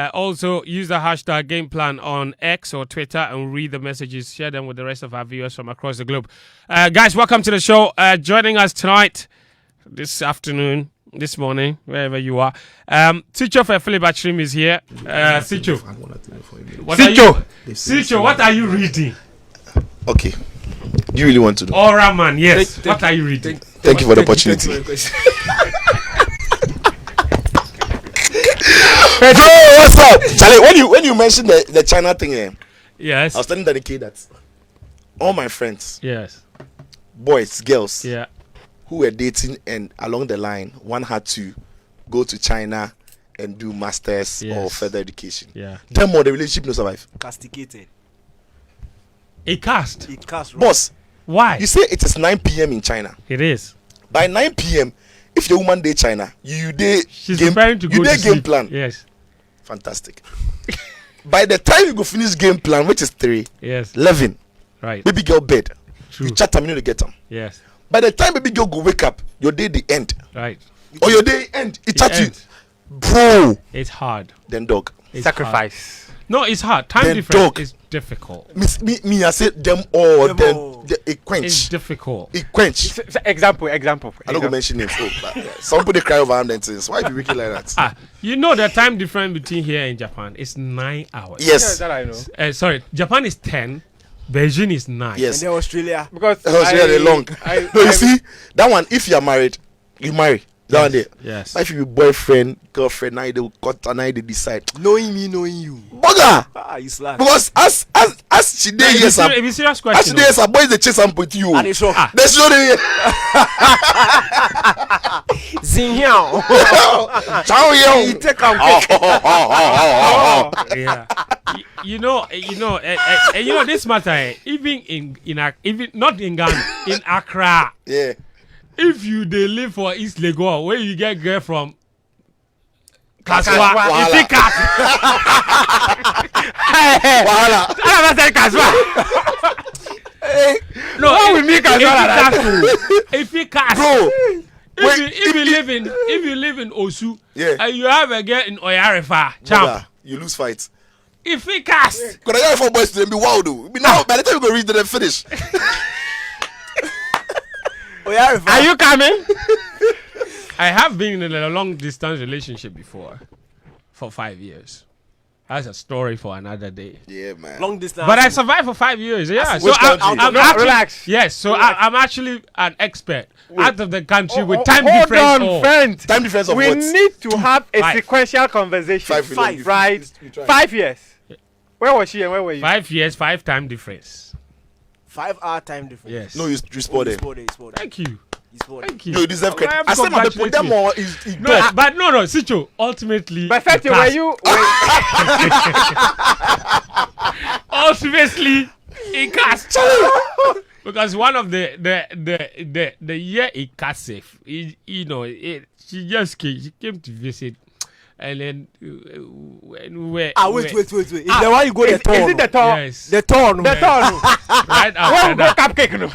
Also, use the hashtag Game Plan on X or Twitter and read the messages. Share them with the rest of our viewers from across the globe. Guys, welcome to the show. Joining us tonight, this afternoon, this morning, wherever you are. Sicho for Philip Achim is here. Sicho. Sicho, what are you reading? Okay. Do you really want to know? Aura Man, yes. What are you reading? Thank you for the opportunity. Bro, what's up? Charlie, when you mentioned the China thing, yes. I was telling the kid that all my friends, yes, boys, girls, yeah, who were dating and along the line, one had to go to China and do masters or further education. Yeah. Tell more the relationship no survive. Castigated. A cast. Right? Boss, why? you say it is 9 p.m. in China. It is. By 9 p.m., if your woman date China, she's preparing to go to game sleep. plan. Yes. Fantastic. By the time you go finish game plan, which is 3, yes, 11, right, baby girl bed. True. You chat them, you know to get them. Yes. By the time baby girl go wake up, your day the end. Right. Or your day end. It chat you. End. Bro. It's hard. Then dog. It's sacrifice. Hard. No, it's hard. Time then difference dog. is difficult. Me, I said them all. Then it quench. It's difficult. It quench. Example. I don't go mention names. Some people they cry over them things. Why be wicked like that? You know the time difference between here and Japan is 9 hours. Yes. Yeah, that I know. Sorry, Japan is 10. Beijing is 9. Yes. And then Australia. Because Australia long. No, you see that one. If you are married, you marry. That one there. Yes. But if you be boyfriend, girlfriend, now they will cut and now they decide. Knowing me, knowing you. Bugger. You slack. Because as she No, dey yes, it's a serious question. as she dey yes, boys they chase and put you. And it's so. They show the Zinhyao. Chow yo. You take them. Yeah. You know, this matter. Even even not in Ghana, in Accra. Yeah. If you they live for East Lagos, where you get girl from Kaswa, Wahala. you think Wahala. I said Kaswa. no, What we mean Kaswa? if you cast, Bro. if you live in Osu, Yeah. and you have a girl in Oyarefa, champ. Bugger, you lose fight. If you cast, Because I got 4 boys to be wild though. Now by the time we go reach them finish. Are you coming? I have been in a long distance relationship before, for 5 years. That's a story for another day. Yeah, man. Long distance. But I survived for 5 years. Yeah. Which country? I'm No, actually, relax. Yes. So I'm actually an expert out of the country with time Hold difference. on, all. friend. Time difference of We what? need to have a 5. sequential conversation. 5 million. Right? You try. 5 years. Where was she and where were you? 5 years, 5 time difference. 5 hour time difference. Yes. No, you sport it. Thank you. Thank you. No, you deserve credit. have I said my people, them more is No, but no, Sicho. Ultimately, But first, the were cast- you? ultimately it cast because one of the year it cast safe, she just came to visit, and then when we were Wait. Is the one you go the Is torn? it the torn? yes, The torn. The torn. right Where after we go that. cupcake? No.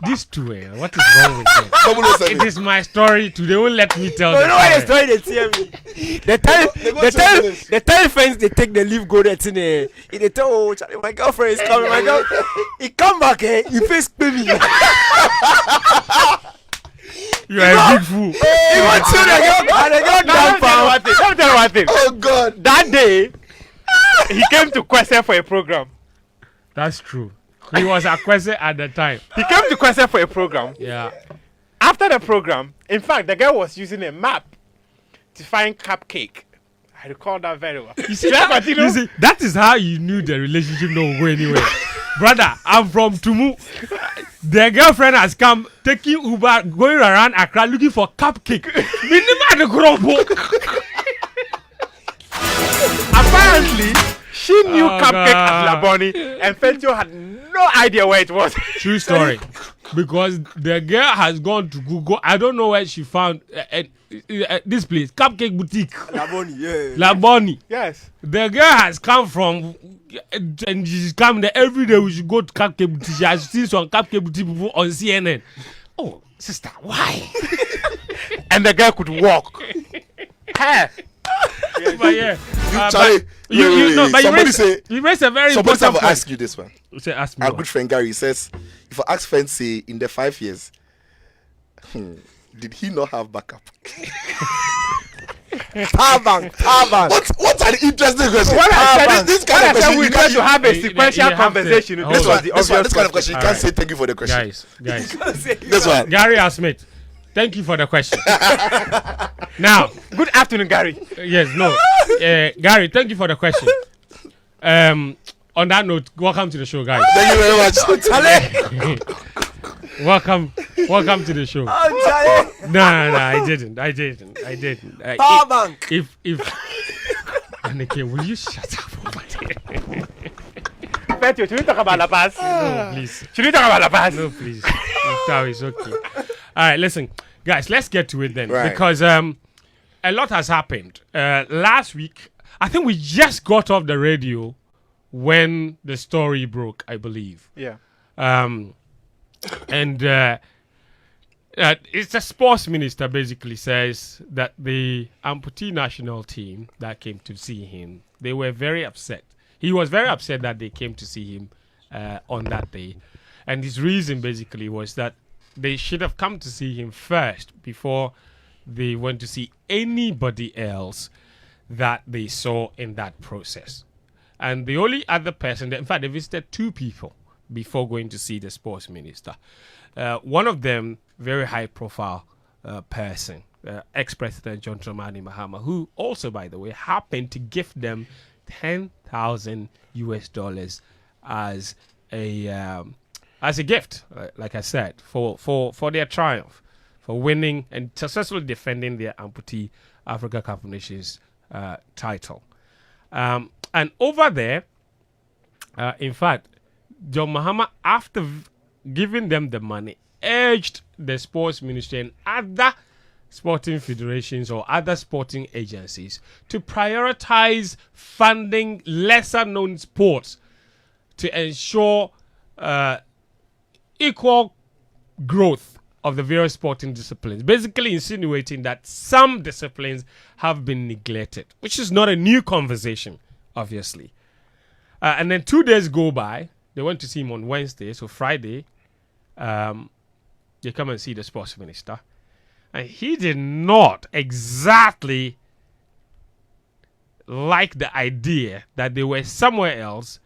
These two, what is wrong with them? 007. It is my story. Today won't let me tell No, the you know why the story. story they tell me? They tell friends they take the leave go there thing. They tell oh Charlie, my girlfriend is coming. My girl, he come back. He face baby. You are a big fool. He want to the girl. And the girl Let down me tell you one thing. Oh God. That day, he came to Kwese for a program. That's true. He was a question at the time. He came to Kwese for a program. Yeah. After the program, in fact, the girl was using a map to find cupcake. I recall that very well. You see, that is how you knew the relationship don't go anywhere. Brother, I'm from Tumu. The girlfriend has come taking Uber, going around Accra looking for cupcake. Apparently, she knew Oh, cupcake God. at Laboni, and Fentio had no idea where it was. True story. Because the girl has gone to Google. I don't know where she found this place, Cupcake Boutique. Laboni, yeah. Laboni. Yes. The girl has come from, and she's come there every day. We should go to Cupcake Boutique. She has seen some Cupcake Boutique people on CNN. Oh, sister, why? And the girl could walk. Hey, But yeah, Charlie, but somebody you raised a very somebody important will point. ask you this one. Say, ask me. Our what? good friend Gary says, if I ask friend say in the 5 years, did he not have backup? Tabank. What an interesting question. When I said This kind of question, we you need can't. to have a you sequential have to- conversation. hold This on. was the obvious This kind of question, you All can't right. say thank you for the question. Guys. This one. Gary Smith, thank you for the question. Now, Good afternoon, Gary. yes, no, Gary, thank you for the question. On that note, welcome to the show, guys. Thank you very much. Welcome to the show. Oh, Charlie. No, I didn't. Tabank. If Anike, will you shut up over there? Petio, should we talk about La Paz? No, please. Should we talk about La Paz? No, please. No, it's okay. All right, listen, guys, let's get to it then. Right. Because a lot has happened. Last week, I think we just got off the radio when the story broke, I believe. Yeah. And it's the sports minister basically says that the Amputee national team that came to see him, they were very upset. He was very upset that they came to see him on that day. And his reason basically was that they should have come to see him first before they went to see anybody else that they saw in that process. And the only other person, in fact, they visited 2 people before going to see the sports minister. One of them, very high-profile person, ex-president John Dramani Mahama, who also, by the way, happened to give them $10,000 as a gift, like I said, for their triumph, for winning and successfully defending their Amputee Africa Cup of Nations title. And over there, in fact, John Mahama, after giving them the money, urged the sports ministry and other sporting federations or other sporting agencies to prioritize funding lesser known sports to ensure equal growth of the various sporting disciplines, basically insinuating that some disciplines have been neglected, which is not a new conversation, obviously. And then 2 days go by. They went to see him on Wednesday, so Friday, they come and see the sports minister. And he did not exactly like the idea that they were somewhere else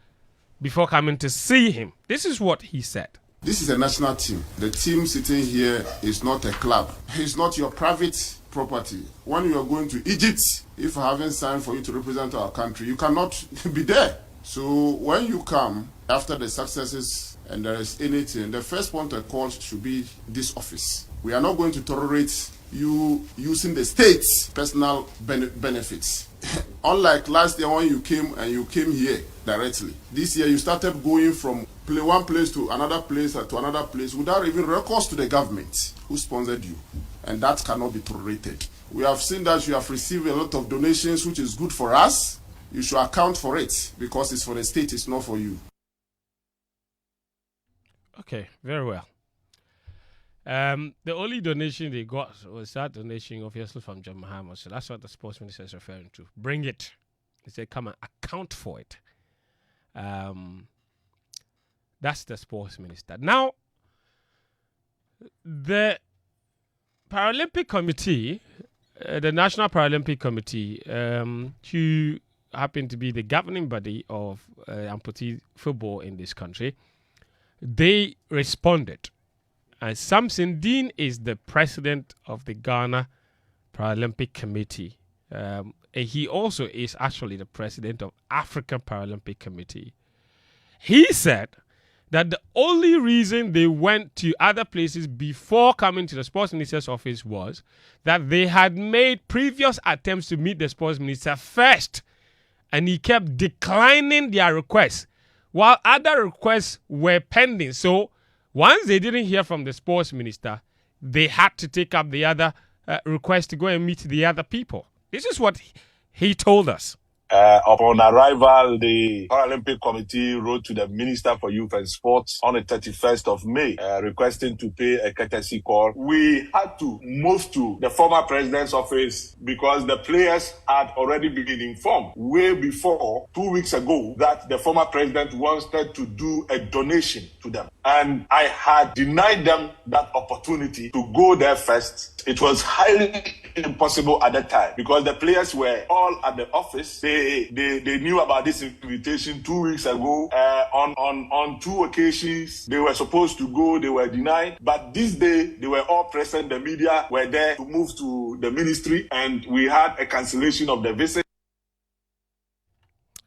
before coming to see him. This is what he said. This is a national team. The team sitting here is not a club. It's not your private property. When you are going to Egypt, if I haven't signed for you to represent our country, you cannot be there. So when you come after the successes and there is anything, the first point of call should be this office. We are not going to tolerate you using the state's personal benefits. Unlike last year when you came here directly. This year you started going from one place to another place without even records to the government who sponsored you. And that cannot be tolerated. We have seen that you have received a lot of donations, which is good for us. You should account for it because it's for the state, it's not for you. Okay, very well. The only donation they got was that donation, obviously, from John Mahama. So that's what the sports minister is referring to. Bring it. He said, come and account for it. That's the sports minister. Now, the Paralympic Committee, the National Paralympic Committee, who happen to be the governing body of amputee football in this country, they responded. And Samson Dean is the president of the Ghana Paralympic Committee. And he also is actually the president of African Paralympic Committee. He said that the only reason they went to other places before coming to the sports minister's office was that they had made previous attempts to meet the sports minister first, and he kept declining their requests while other requests were pending. So once they didn't hear from the sports minister, they had to take up the other request to go and meet the other people. This is what he told us. Upon arrival, the Paralympic Committee wrote to the Minister for Youth and Sports on the 31st of May, requesting to pay a courtesy call. We had to move to the former president's office because the players had already been informed way before, 2 weeks ago, that the former president wanted to do a donation to them. And I had denied them that opportunity to go there first. It was highly impossible at that time because the players were all at the office. They knew about this invitation 2 weeks ago. On 2 occasions, they were supposed to go. They were denied. But this day, they were all present. The media were there to move to the ministry, and we had a cancellation of the visit.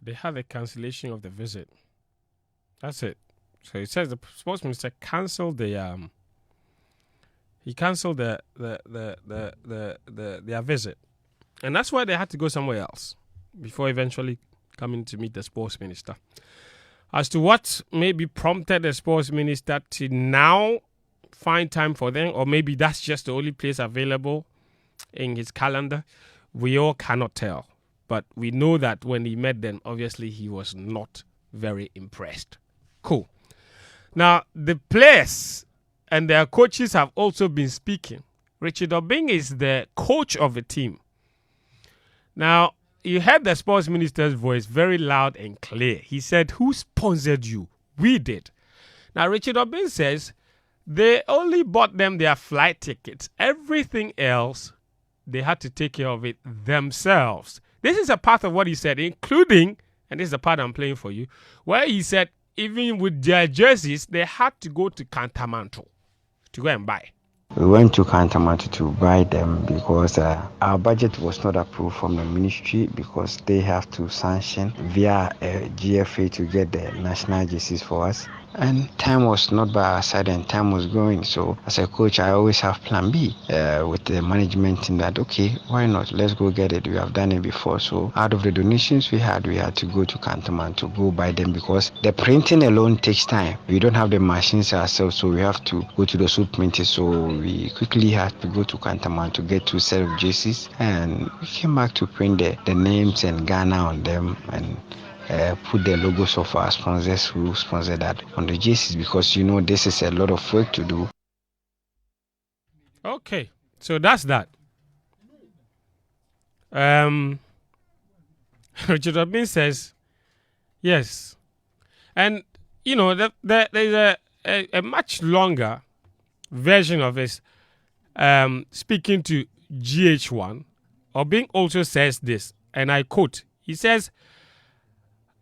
They had a cancellation of the visit. That's it. So it says the sports minister cancelled their visit, and that's why they had to go somewhere else before eventually coming to meet the sports minister. As to what maybe prompted the sports minister to now find time for them, or maybe that's just the only place available in his calendar, we all cannot tell. But we know that when he met them, obviously he was not very impressed. Cool. Now, the players and their coaches have also been speaking. Richard Obeng is the coach of the team. Now, you heard the sports minister's voice very loud and clear. He said, "Who sponsored you?" We did. Now, Richard Obeng says they only bought them their flight tickets. Everything else, they had to take care of it themselves. This is a part of what he said, including, and this is the part I'm playing for you, where he said even with their jerseys, they had to go to Kantamanto to go and buy. We went to Kantamanto to buy them because our budget was not approved from the ministry because they have to sanction via GFA to get the national jerseys for us. And time was not by our side and time was going. So as a coach, I always have plan B with the management team that, okay, why not? Let's go get it. We have done it before. So out of the donations we had to go to Kantaman to go buy them because the printing alone takes time. We don't have the machines ourselves, so we have to go to the soup printers. So we quickly had to go to Kantaman to get 2 sets of jerseys. And we came back to print the names and Ghana on them and put the logos of our sponsors who sponsor that on the jerseys because, this is a lot of work to do. Okay, so that's that. Richard Obeng says, yes. And, there's a much longer version of this. Speaking to GH1, Obeng also says this, and I quote, he says,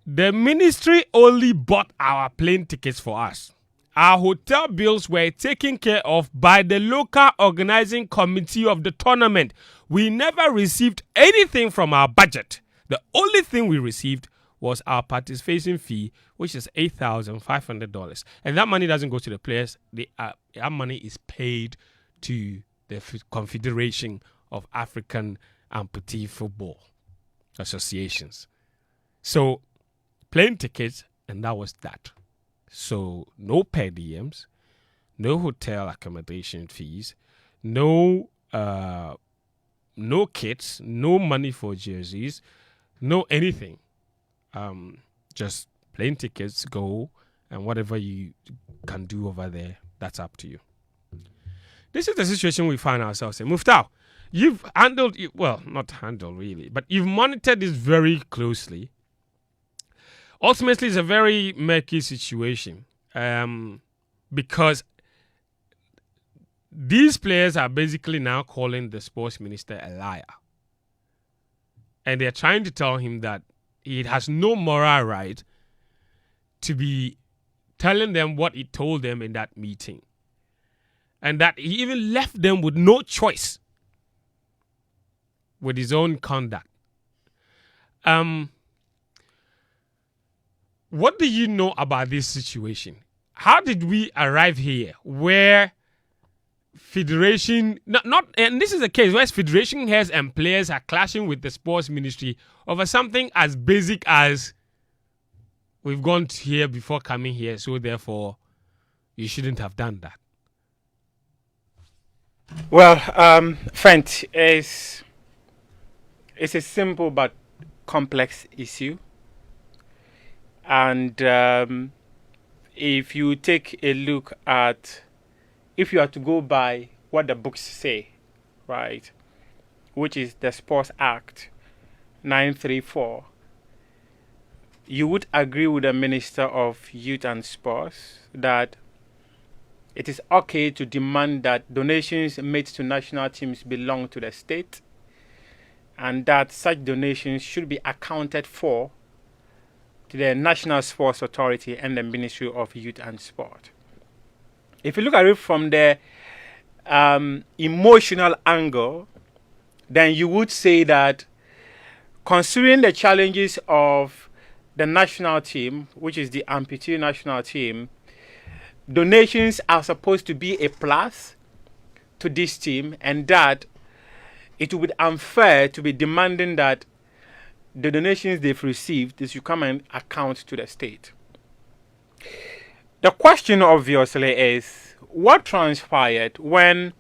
"The ministry only bought our plane tickets for us. Our hotel bills were taken care of by the local organizing committee of the tournament. We never received anything from our budget. The only thing we received was our participation fee, which is $8,500. And that money doesn't go to the players. Our money is paid to the Confederation of African Amputee Football Associations." So, plane tickets, and that was that. So no per diems, no hotel accommodation fees, no kits, no money for jerseys, no anything. Just plane tickets, go, and whatever you can do over there, that's up to you. This is the situation we find ourselves in. Muftau, you've handled, not handled really, but you've monitored this very closely. Ultimately, it's a very murky situation because these players are basically now calling the sports minister a liar. And they're trying to tell him that he has no moral right to be telling them what he told them in that meeting. And that he even left them with no choice with his own conduct. What do you know about this situation? How did we arrive here where federation, and this is a case where federation heads and players are clashing with the sports ministry over something as basic as we've gone here before coming here, so therefore you shouldn't have done that? Well, Fent, it's a simple but complex issue. And if you take a look at, if you are to go by what the books say, right, which is the Sports Act 934, you would agree with the Minister of Youth and Sports that it is okay to demand that donations made to national teams belong to the state, and that such donations should be accounted for to the National Sports Authority and the Ministry of Youth and Sport. If you look at it from the emotional angle, then you would say that considering the challenges of the national team, which is the amputee national team, donations are supposed to be a plus to this team, and that it would be unfair to be demanding that the donations they've received, they should come and account to the state. The question obviously is, what transpired when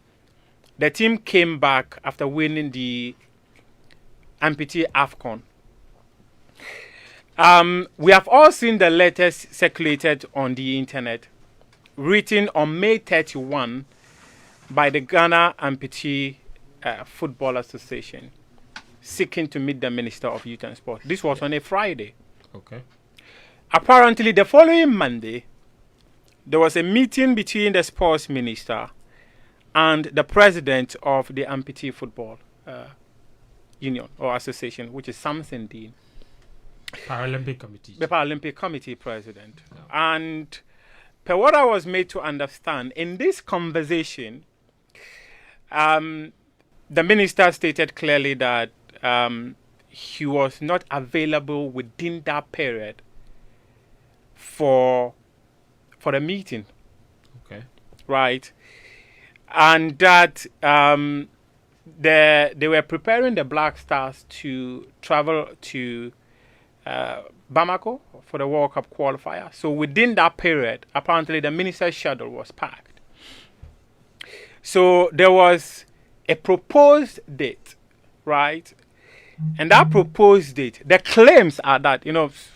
the team came back after winning the Amputee AFCON? We have all seen the letters circulated on the internet, written on May 31 by the Ghana Amputee Football Association, seeking to meet the Minister of Youth and Sport. This was on a Friday. Okay. Apparently, the following Monday, there was a meeting between the sports minister and the president of the Amputee Football Union or Association, which is Samson Dean. Paralympic Committee. The Paralympic Committee president. Yeah. And per what I was made to understand, in this conversation, the minister stated clearly that he was not available within that period for the meeting. Okay. Right. And that they were preparing the Black Stars to travel to Bamako for the World Cup qualifier. So within that period, apparently the minister's schedule was packed. So there was a proposed date, right? And that proposed date, the claims are that,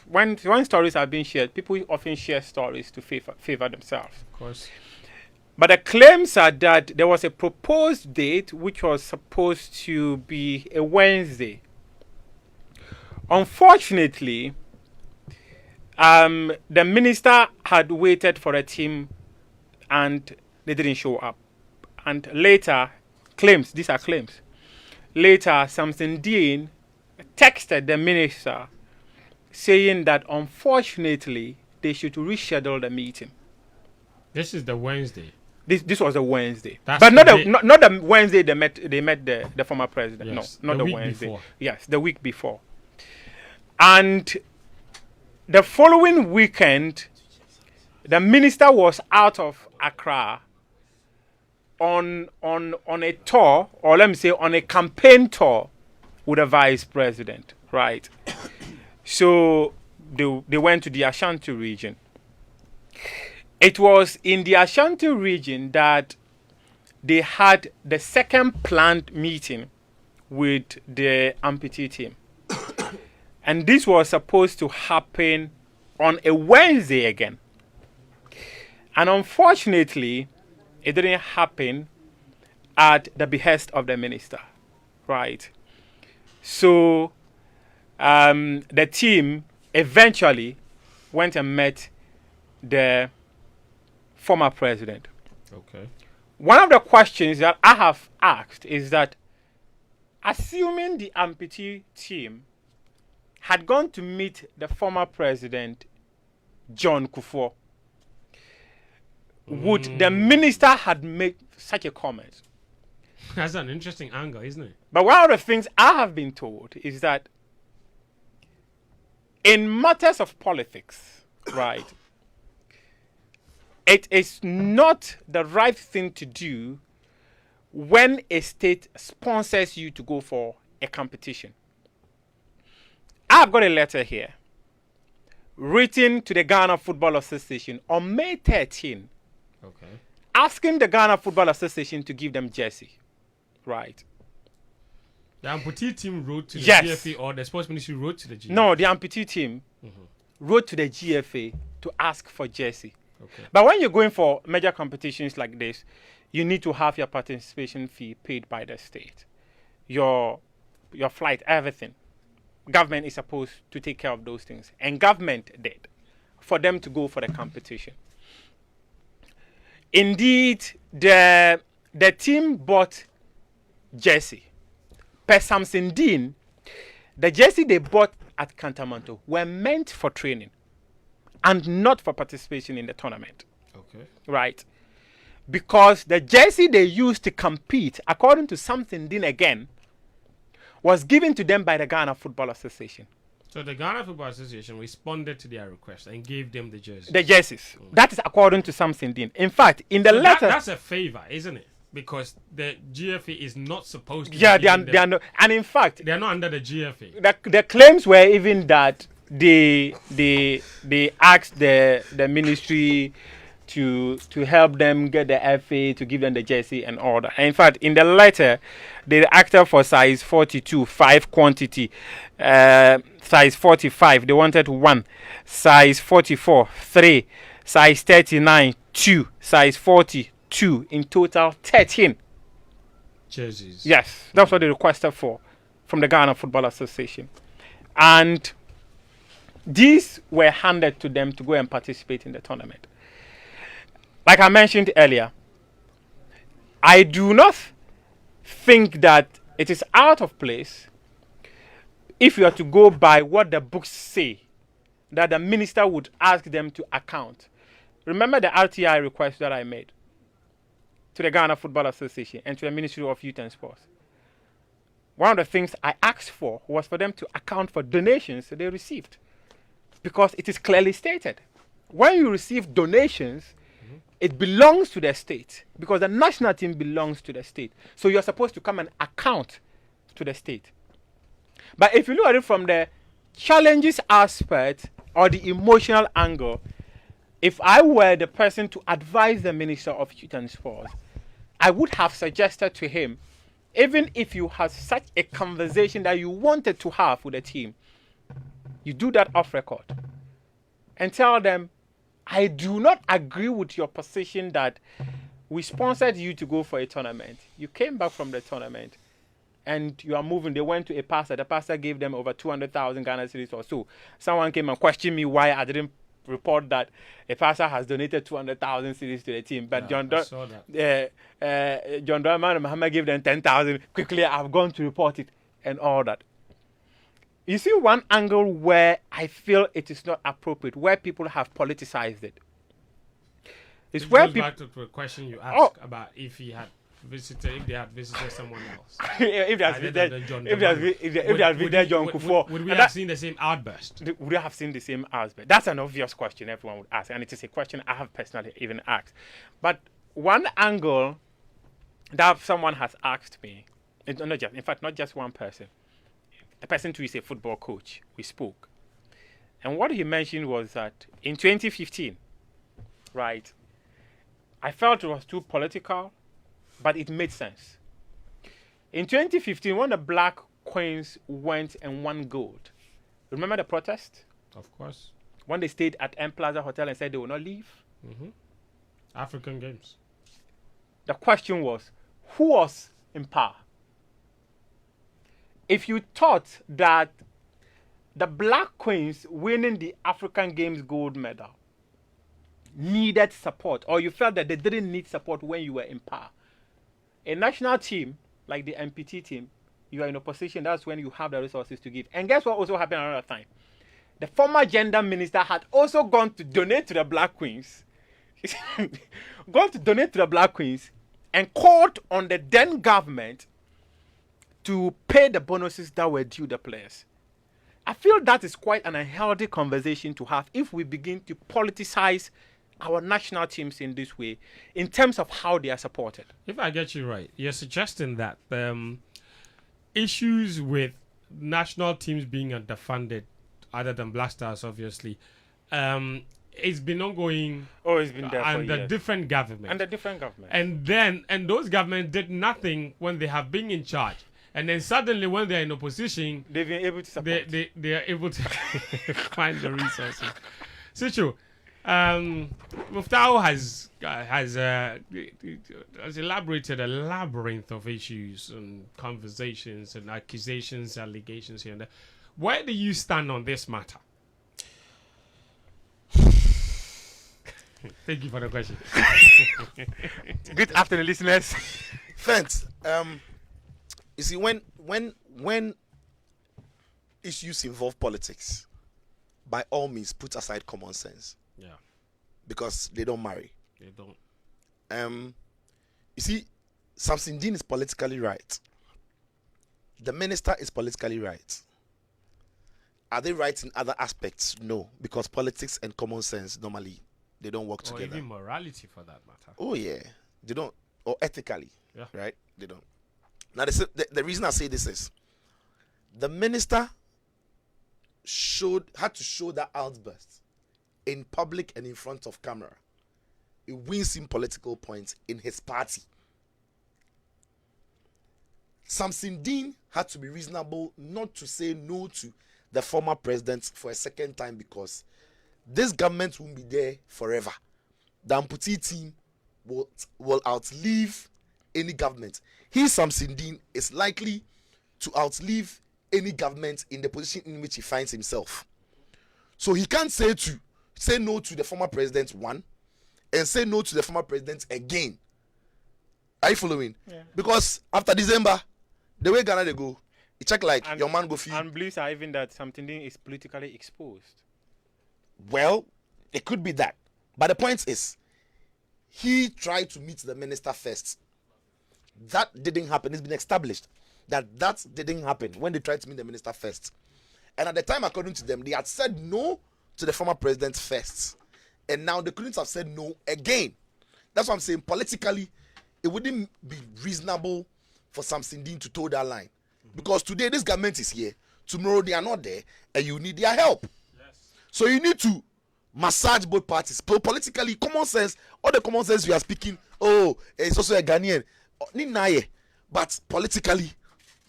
when stories are being shared, people often share stories to favor themselves. Of course. But the claims are that there was a proposed date which was supposed to be a Wednesday. Unfortunately, the minister had waited for a team and they didn't show up. And later, these are claims. Later, Samson Dean texted the minister saying that unfortunately they should reschedule the meeting. This is the Wednesday. This was a Wednesday, That's but not the the Wednesday they met the former president. Yes, No, not the week Wednesday. before. Yes, the week before. And the following weekend, the minister was out of Accra on a tour, or let me say on a campaign tour with the vice president, right? So they went to the Ashanti region. It was in the Ashanti region that they had the second planned meeting with the amputee team. And this was supposed to happen on a Wednesday again. And unfortunately, it didn't happen at the behest of the minister, right? So the team eventually went and met the former president. Okay. One of the questions that I have asked is that, assuming the amputee team had gone to meet the former president, John Kufuor, would the minister had made such a comment? That's an interesting angle, isn't it? But one of the things I have been told is that in matters of politics, right, it is not the right thing to do when a state sponsors you to go for a competition. I've got a letter here written to the Ghana Football Association on May 13, asking the Ghana Football Association to give them jersey, right? The amputee team wrote to the Yes. GFA, or the sports ministry wrote to the GFA? No, the amputee team wrote to the GFA to ask for jersey. Okay. But when you're going for major competitions like this, you need to have your participation fee paid by the state. Your flight, everything. Government is supposed to take care of those things. And government did for them to go for the competition. Indeed, the team bought jersey. Per Samson Dean, the jersey they bought at Cantamanto were meant for training and not for participation in the tournament. Okay. Right? Because the jersey they used to compete, according to Samson Dean again, was given to them by the Ghana Football Association. So the Ghana Football Association responded to their request and gave them the jerseys. The jerseys. That is according to Samson Dean. In fact, in the So letter... that's a favor, isn't it? Because the GFA is not supposed to. Yeah, be they are giving them- not, and in fact, They are not under the GFA. the claims were even that they asked the ministry to help them get the FA to give them the jersey and all that. And in fact, in the letter, they asked for size 42, 5 quantity, size 45, they wanted 1, size 44, 3, size 39, 2, size 40, 2, in total 13. Jerseys. Yes, that's what they requested for from the Ghana Football Association. And these were handed to them to go and participate in the tournament. Like I mentioned earlier, I do not think that it is out of place if you are to go by what the books say, that the minister would ask them to account. Remember the RTI request that I made to the Ghana Football Association and to the Ministry of Youth and Sports. One of the things I asked for was for them to account for donations they received, because it is clearly stated. When you receive donations, it belongs to the state, because the national team belongs to the state. So you're supposed to come and account to the state. But if you look at it from the challenges aspect or the emotional angle, if I were the person to advise the Minister of Youth and Sports, I would have suggested to him, even if you had such a conversation that you wanted to have with the team, you do that off record and tell them, I do not agree with your position that we sponsored you to go for a tournament. You came back from the tournament and you are moving. They went to a pastor. The pastor gave them over 200,000 Ghana cedis or so. Someone came and questioned me why I didn't report that a pastor has donated 200,000 cedis to the team. But Yeah, I saw that. John Dramani and Muhammad gave them 10,000. Quickly, I've gone to report it and all that. You see one angle where I feel it is not appropriate, where people have politicized it. It's It where goes people... back to the question you Oh. asked about if they had visited someone else. if they had Other visited than John if they had Dramani. vi- if they had visited John Kufuor, Would we and have that- seen the same outburst? would they have seen the same aspect? That's an obvious question everyone would ask, and it is a question I have personally even asked. But one angle that someone has asked me, not just one person, the person who is a football coach, we spoke. And what he mentioned was that in 2015, right, I felt it was too political, but it made sense. In 2015, when the Black Queens went and won gold, remember the protest? Of course. When they stayed at M Plaza Hotel and said they will not leave? African Games. The question was, who was in power? If you thought that the Black Queens winning the African Games gold medal needed support, or you felt that they didn't need support when you were in power, a national team like the Amputee team, you are in opposition, that's when you have the resources to give. And guess what also happened another time? The former gender minister had also gone to donate to the Black Queens, and called on the then government to pay the bonuses that were due the players. I feel that is quite an unhealthy conversation to have if we begin to politicize our national teams in this way in terms of how they are supported. If I get you right, you're suggesting that issues with national teams being underfunded, other than Black Stars, obviously, it's been ongoing. Oh, it's been there for under years. different governments. Under different governments. And those governments did nothing when they have been in charge. And then suddenly, when they're in opposition, They've been able to support. they are able to find the resources. Sichu, Muftao has elaborated a labyrinth of issues and conversations and accusations, allegations here and there. Where do you stand on this matter? Thank you for the question. Good afternoon, listeners. Thanks. You see, when issues involve politics, by all means, put aside common sense. Yeah. Because they don't marry. They don't. You see, Samson Dean is politically right. The minister is politically right. Are they right in other aspects? No, because politics and common sense normally they don't work Or together. even morality, for that matter. Oh yeah, they don't. Or ethically, Yeah. right? They don't. Now the reason I say this is, the minister had to show that outburst in public and in front of camera. It wins him political points in his party. Samson Dean had to be reasonable not to say no to the former president for a second time, because this government won't be there forever. The Amputee team will outlive any government. Samson Dean is likely to outlive any government in the position in which he finds himself. So he can't say no to the former president one and say no to the former president again. Are you following? Yeah. Because after December, the way Ghana they go, you check like your man go feel. And beliefs are even that something is politically exposed. Well, it could be that. But the point is, he tried to meet the minister first. That didn't happen. It's been established that didn't happen when they tried to meet the minister first. And at the time, according to them, they had said no to the former president first. And now they couldn't have said no again. That's what I'm saying. Politically, it wouldn't be reasonable for Samson Dean to toe that line. Because today, this government is here. Tomorrow, they are not there. And you need their help. So you need to massage both parties. Politically, common sense, all the common sense we are speaking, it's also a Ghanaian. But politically,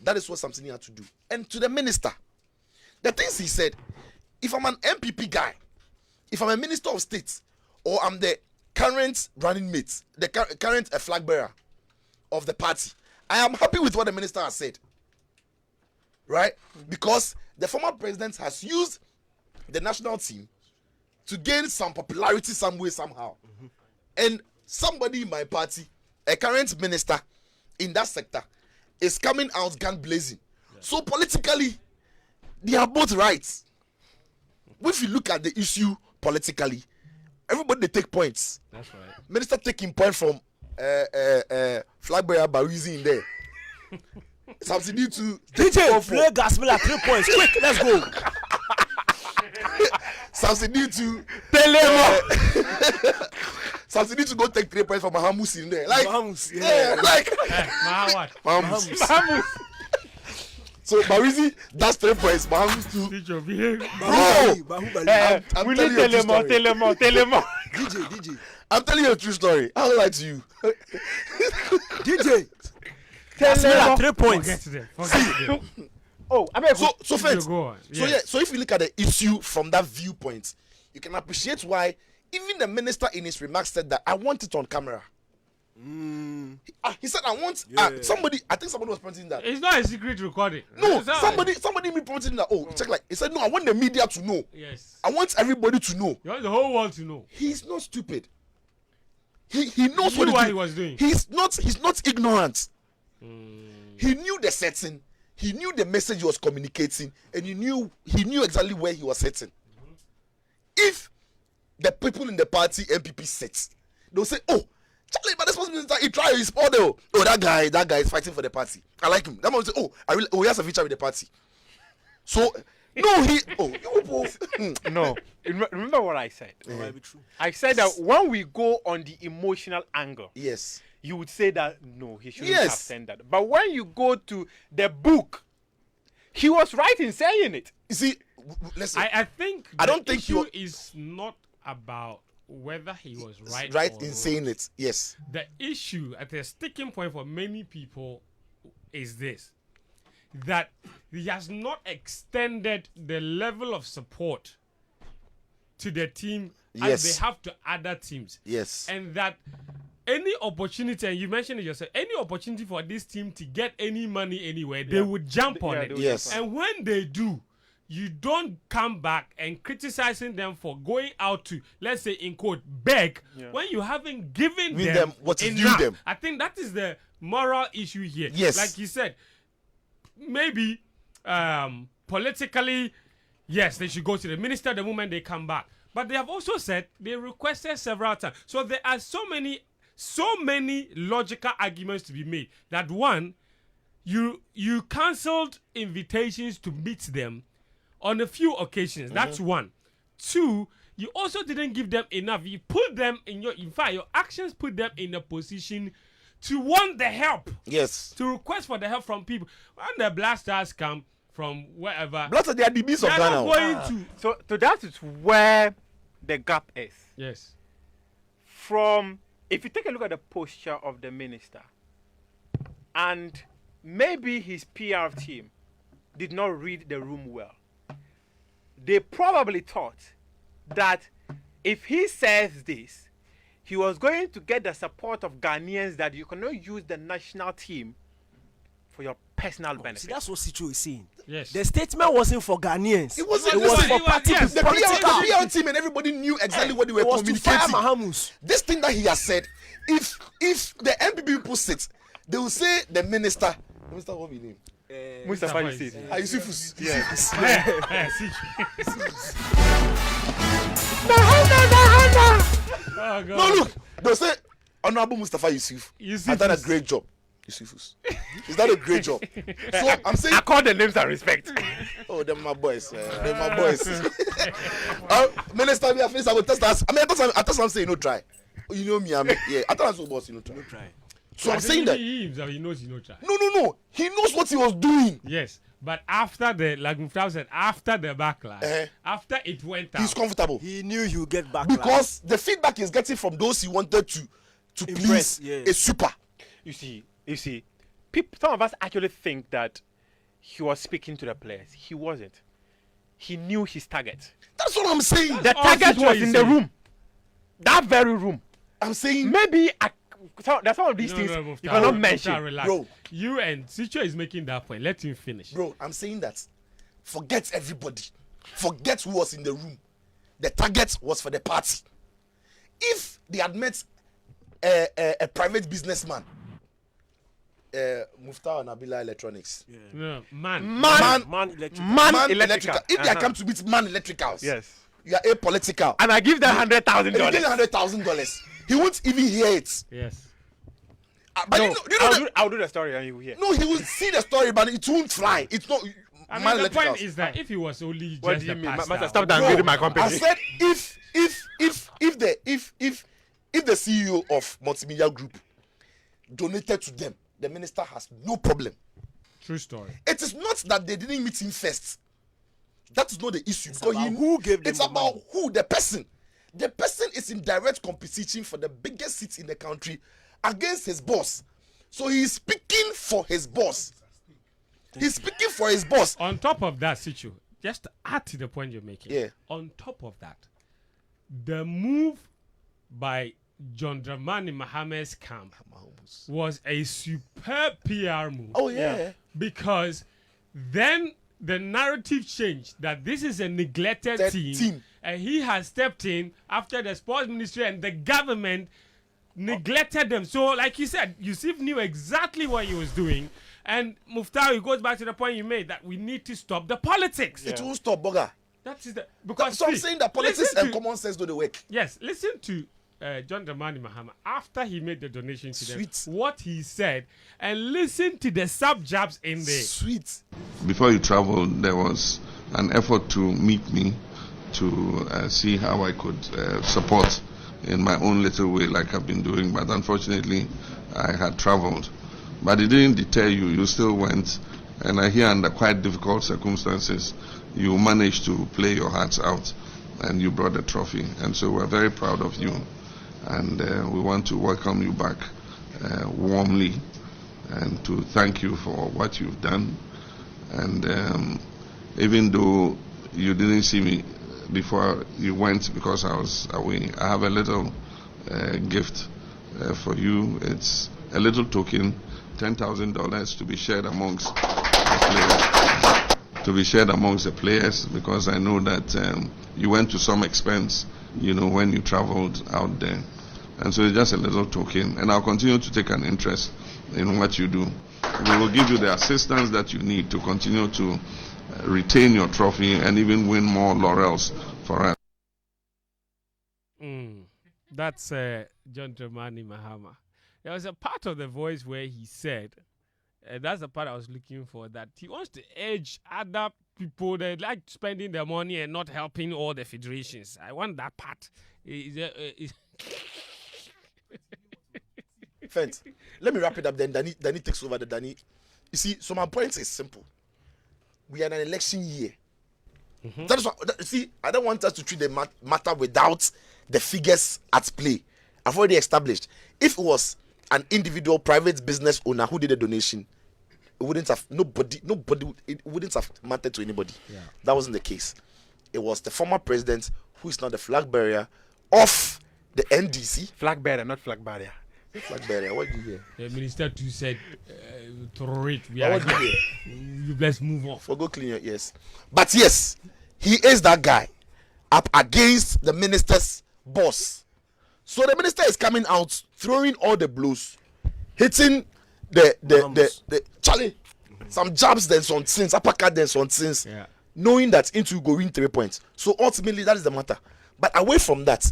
that is what Samson had to do. And to the minister, the things he said, if I'm an MPP guy, if I'm a minister of state, or I'm the current running mate, the current flag bearer of the party, I am happy with what the minister has said. Right? Because the former president has used the national team to gain some popularity some way, somehow. And somebody in my party, a current minister in that sector, is coming out gun blazing. So politically, they are both right. If you look at the issue politically, everybody they take points. That's right. Minister taking point from flag bearer Barizi in there. Subsidy to DJ, play gospel at 3 points. Quick, let's go. Subsidy to Subsidy to go take 3 points from Mahamus in there. Like, Mahamus, Mahamus. So Barizi, that's 3 points. Mahamus too. Teacher, behave. I'm We telling need you a true story. tell him more. DJ. I'm telling you a true story. I don't lie to you. DJ. Gospel at 3 points. Forget them. Oh, I mean, So friends, Go on. so if you look at the issue from that viewpoint, you can appreciate why even the minister in his remarks said that I want it on camera. He said I want somebody. I think somebody was pointing that. It's not a secret recording. No, It's not- somebody me pointing that. Oh, check like he said. No, I want the media to know. Yes. I want everybody to know. You want the whole world to know. He's not stupid. He knows He knew what he was doing. He's not ignorant. He knew the setting. He knew the message he was communicating, and he knew exactly where he was sitting. If the people in the party MPP sits, they'll say, "Oh, Charlie, but this person he tried his order. Oh, that guy is fighting for the party. I like him." That man will say, "Oh, he has a feature with the party." So no. Remember what I said? It might be true. I said that when we go on the emotional angle, yes. you would say that no, he shouldn't Yes. have said that. But when you go to the book, he was right in saying it. You see, listen. I think I don't the think issue you're- is not about whether he was right right or in wrong. saying it. Yes. The issue at the sticking point for many people is this: that he has not extended the level of support to the team as they have to other teams. Yes. And that any opportunity, and you mentioned it yourself, any opportunity for this team to get any money anywhere, they would jump on it. Yes. And when they do, you don't come back and criticizing them for going out to, let's say in quote, beg, when you haven't given them what is enough. due them. I think that is the moral issue here. Yes. Like you said, maybe politically, yes, they should go to the minister the moment they come back. But they have also said they requested several times. So there are so many logical arguments to be made that one, you cancelled invitations to meet them on a few occasions. That's one. Two, you also didn't give them enough. You put them in fact, your actions put them in a position to want the help. Yes. To request for the help from people. When the blasters come from wherever, Blasters, they are the beast of they're Ghana. not going to. So that is where the gap is. Yes. If you take a look at the posture of the minister, and maybe his PR team did not read the room well, they probably thought that if he says this, he was going to get the support of Ghanaians that you cannot use the national team for your personal benefit. See, that's what Sicho is saying. Yes. The statement wasn't for Ghanaians. It was for party yes. the political. PR team and everybody knew exactly what they were It was to fire communicating. Mahamus. This thing that he has said, if the NPP people sit, they will say the minister, what we name? Mustafa Yusuf. Yusufus. Yes. Oh, God. No, look, they'll say Honorable Mustafa Yusuf has done a great job. Yusufus. Is that a great job? So I'm saying, I call the names and respect. oh, they're my boys. They're my boys. Minister, we are finished. I will test us. I mean, I thought I'm saying no try. You know me, yeah. I thought I'm so boss, no try. So I'm saying that. He himself, he knows he no try. No. He knows what he was doing. Yes, but after like Muftaw said, after the backlash, after it went out, He's comfortable. He knew he would get back. Because the feedback he's getting from those he wanted to please is super. You see, some of us actually think that he was speaking to the players. He wasn't. He knew his target. That's what I'm saying. The target was in the room. That very room. I'm saying Maybe there's some of these things Muftaw, you cannot Muftaw, mention. relax. Bro. You and Sicho is making that point. Let him finish. Bro, I'm saying that forget everybody. Forget who was in the room. The target was for the party. If they had met a private businessman, Muftaw and Abila Electronics. No, man. Man Electrical. Electrical. If they come to meet Man Electricals, Yes. you are apolitical. And I give them $100,000. And you give him $100,000. He won't even hear it. Yes. But No, you know I'll do the story and you will hear. no, he will see the story, but it won't fly. It's not. I Man mean, the point Electricals. is that if he was only What just do you a mean? pastor, Master, stop Bro, downgrading my company. I said if the CEO of Multimedia Group donated to them, the minister has no problem. true story. It is not that they didn't meet him first. That is not the issue. It's Because about who gave them it's the about money. who, the person. The person is in direct competition for the biggest seat in the country against his boss. So he is speaking for his boss. He's speaking for his boss. On top of that, Sicho, just to add to the point you're making. Yeah. On top of that, the move by John Dramani Mohammed's camp was a superb PR move. Oh yeah. Because then the narrative changed that this is a neglected That team, team. and he has stepped in after the sports ministry and the government neglected them. So, like you said, Yusuf knew exactly what he was doing. And Muftaw, it goes back to the point you made that we need to stop the politics. It won't stop, Boga. That is the because So I'm see, saying that politics listen and to- common sense do the work. Yes, listen to John Dramani Mahama after he made the donation to them, Sweet. what he said, and listen to the sub-jabs in there. Sweet. Before he traveled, there was an effort to meet me to see how I could support in my own little way like I've been doing, but unfortunately I had traveled. But it didn't deter you, you still went, and I hear under quite difficult circumstances you managed to play your hearts out and you brought the trophy, and so we're very proud of you, and we want to welcome you back warmly and to thank you for what you've done And even though you didn't see me before you went because I was away, I have a little gift for you. It's a little token, $10,000 to be shared amongst the players. To be shared amongst the players, because I know that you went to some expense, when you traveled out there. And so it's just a little token. And I'll continue to take an interest in what you do. We will give you the assistance that you need to continue to retain your trophy and even win more laurels for us. That's John Dramani Mahama. There was a part of the voice where he said, that's the part I was looking for, that he wants to urge other people that like spending their money and not helping all the federations. I want that part. Fence. Let me wrap it up then. Danny takes over the Danny. You see, so my point is simple. We are in an election year. That is what, see, I don't want us to treat the matter without the figures at play. I've already established. If it was an individual private business owner who did a donation, it wouldn't have it wouldn't have mattered to anybody. Yeah. That wasn't the case. It was the former president who is now the flag bearer of the NDC. Flag bearer, not flag barrier. Flag bearer, what did you hear? The minister too said, throw it. What did you hear? Let's move off. For go clean your ears. But yes, he is that guy up against the minister's boss. So the minister is coming out, throwing all the blows, hitting the Charlie, some jabs, then some things, uppercut, then some things, knowing that into go win 3 points. So ultimately, that is the matter. But away from that,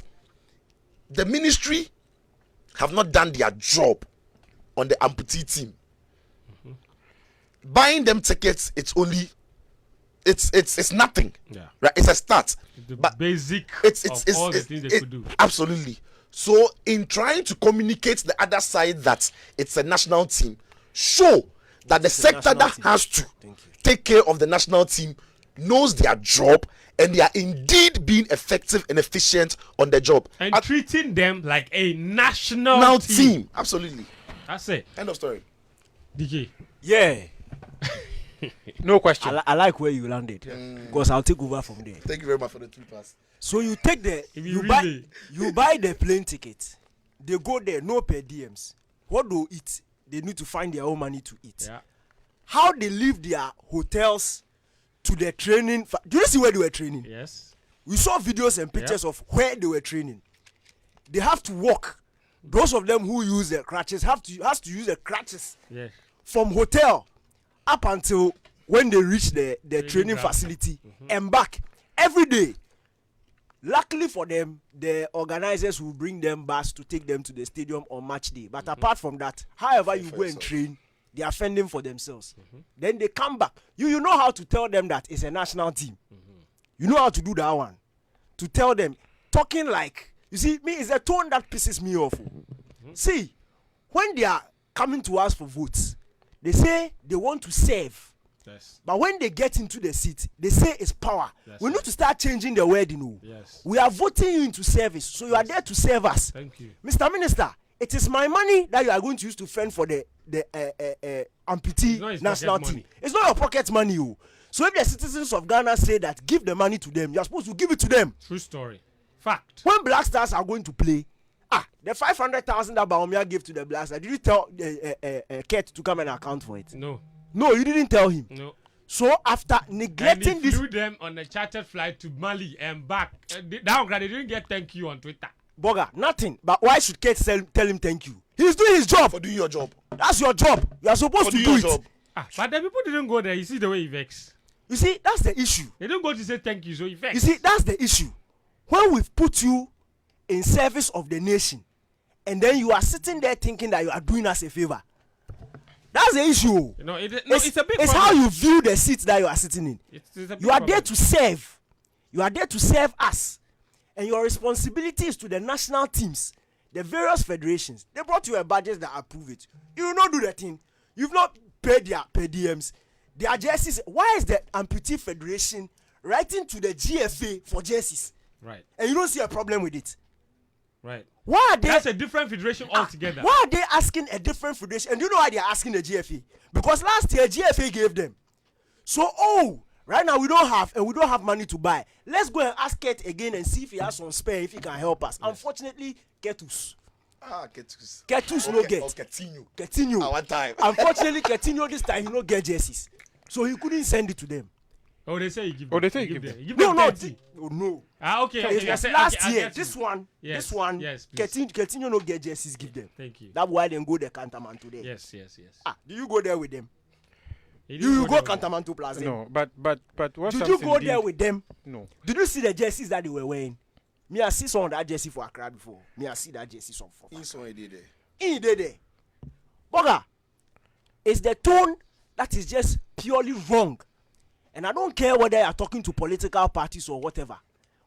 the ministry have not done their job on the amputee team. Buying them tickets, it's nothing. Yeah. Right? It's a start. The but basic it's of all the things they could do. Absolutely. So in trying to communicate the other side that it's a national team, show that the sector that has to take care of the national team knows their job and they are indeed being effective and efficient on their job. And treating them like a national team. Absolutely. That's it. End of story. DK. Yeah. No question. I like where you landed because I'll take over from there. Thank you very much for the 2 pass. So you take you buy the plane ticket. They go there, no per diems. What do eat? They need to find their own money to eat. Yeah. How they leave their hotels to their training? Do you see where they were training? Yes. We saw videos and pictures of where they were training. They have to walk. Those of them who use the crutches has to use the crutches from hotel up until when they reach the training facility and back every day. Luckily for them, the organizers will bring them bus to take them to the stadium on match day. But apart from that, however you go and train, they are fending for themselves. Then they come back. You know how to tell them that it's a national team. You know how to do that one. To tell them, talking like, you see, me, it's a tone that pisses me off. See, when they are coming to us for votes, they say they want to serve. Yes. But when they get into the seat, they say it's power. Yes, we need to start changing the word, you know. Yes. We are voting you into service, so you are there to serve us. Thank you. Mr. Minister, it is my money that you are going to use to fend for the amputee national team. It's not your pocket money, you. So if the citizens of Ghana say that give the money to them, you are supposed to give it to them. True story. Fact. When Black Stars are going to play, the 500,000 that Baumia gave to the Black Stars, did you tell Kurt to come and account for it? No, you didn't tell him. No. So after neglecting and he this, flew them on a chartered flight to Mali and back. Now, they didn't get thank you on Twitter. Boga, nothing. But why should Kurt tell him thank you? He's doing his job. For doing your job. That's your job. You are supposed to do it. Job. But the people didn't go there. You see the way he vex. You see, that's the issue. They didn't go to say thank you, so he vex. You see, that's the issue. When we've put you in service of the nation, and then you are sitting there thinking that you are doing us a favor. That's the issue. It's a big It's problem. how you view the seat that you are sitting in. It's a big You are problem. there to serve. You are there to serve us. And your responsibility is to the national teams, the various federations. They brought you a budget that approve it. You will not do the thing. You've not paid their per diems. Their jerseys. Why is the Amputee Federation writing to the GFA for jerseys? Right. And you don't see a problem with it. Right. Why are they? That's a different federation altogether. Why are they asking a different federation? And do you know why they are asking the GFA? Because last year GFA gave them. So right now we don't have money to buy. Let's go and ask Ket again and see if he has some spare, if he can help us. Yes. Unfortunately, Ketus no get. Ketinho. One time. Unfortunately, Ketinho this time he no get jerseys, so he couldn't send it to them. Oh, they say you give. Oh, they say you give give them. You give No, them no, 30. no. Okay. It was I last I year. get you. This one. Yes, please. Ketinho no get jerseys. Give them. Thank you. That's why they go the Cantaman today. Yes. Do you go there with them? He You didn't go there. Cantaman to Plaza. No, but what? Did you go there with them? No. Did you see the jerseys that they were wearing? Me, I see some of that jersey for Accra before. Me, I see that jersey some for. He did there. Boga, it's the tone that is just purely wrong. And I don't care whether you are talking to political parties or whatever.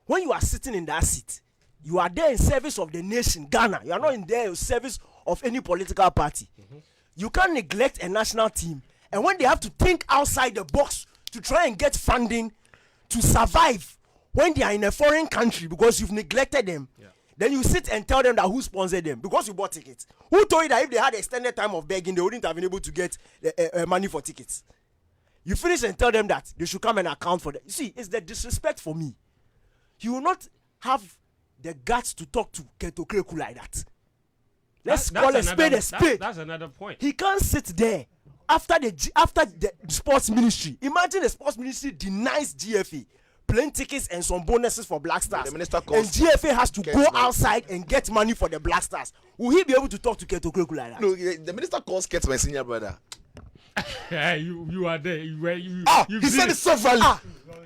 When you are sitting in that seat, you are there in service of the nation, Ghana. You are not in there in service of any political party. You can't neglect a national team. And when they have to think outside the box to try and get funding to survive when they are in a foreign country because you've neglected them, then you sit and tell them that who sponsored them because you bought tickets. Who told you that if they had extended time of begging, they wouldn't have been able to get money for tickets? You finish and tell them that they should come and account for that. You see, it's the disrespect for me. You will not have the guts to talk to Keto Kreku like that. Let's call a spade a spade. That's another point. He can't sit there after the sports ministry. Imagine the sports ministry denies GFA plane tickets and some bonuses for Black Stars. The minister and calls GFA has to go outside and get money for the Black Stars. Will he be able to talk to Keto Kreku like that? No, the minister calls Ket my senior brother. Yeah, you are there. He said it severally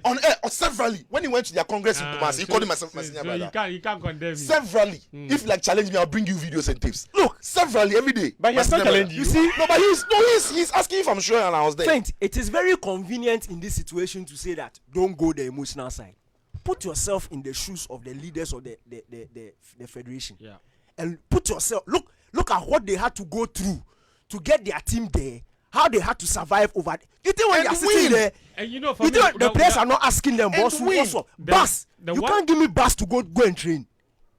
on air or severally when he went to their congress in Kumasi. He called him my senior brother. You can't condemn me. Severally. If you like challenge me, I'll bring you videos and tapes. Look, severally every day. But he's not challenging you. You see, No, but he's asking if I'm sure and I was there. Faint, it is very convenient in this situation to say that don't go the emotional side. Put yourself in the shoes of the leaders of the federation. Yeah. And put yourself, look at what they had to go through to get their team there. How they had to survive over. You think when And they are sitting there, And you know, for you me, think the players are not asking them, boss, win. what's up? Bus. the You one- can't give me bus to go and train.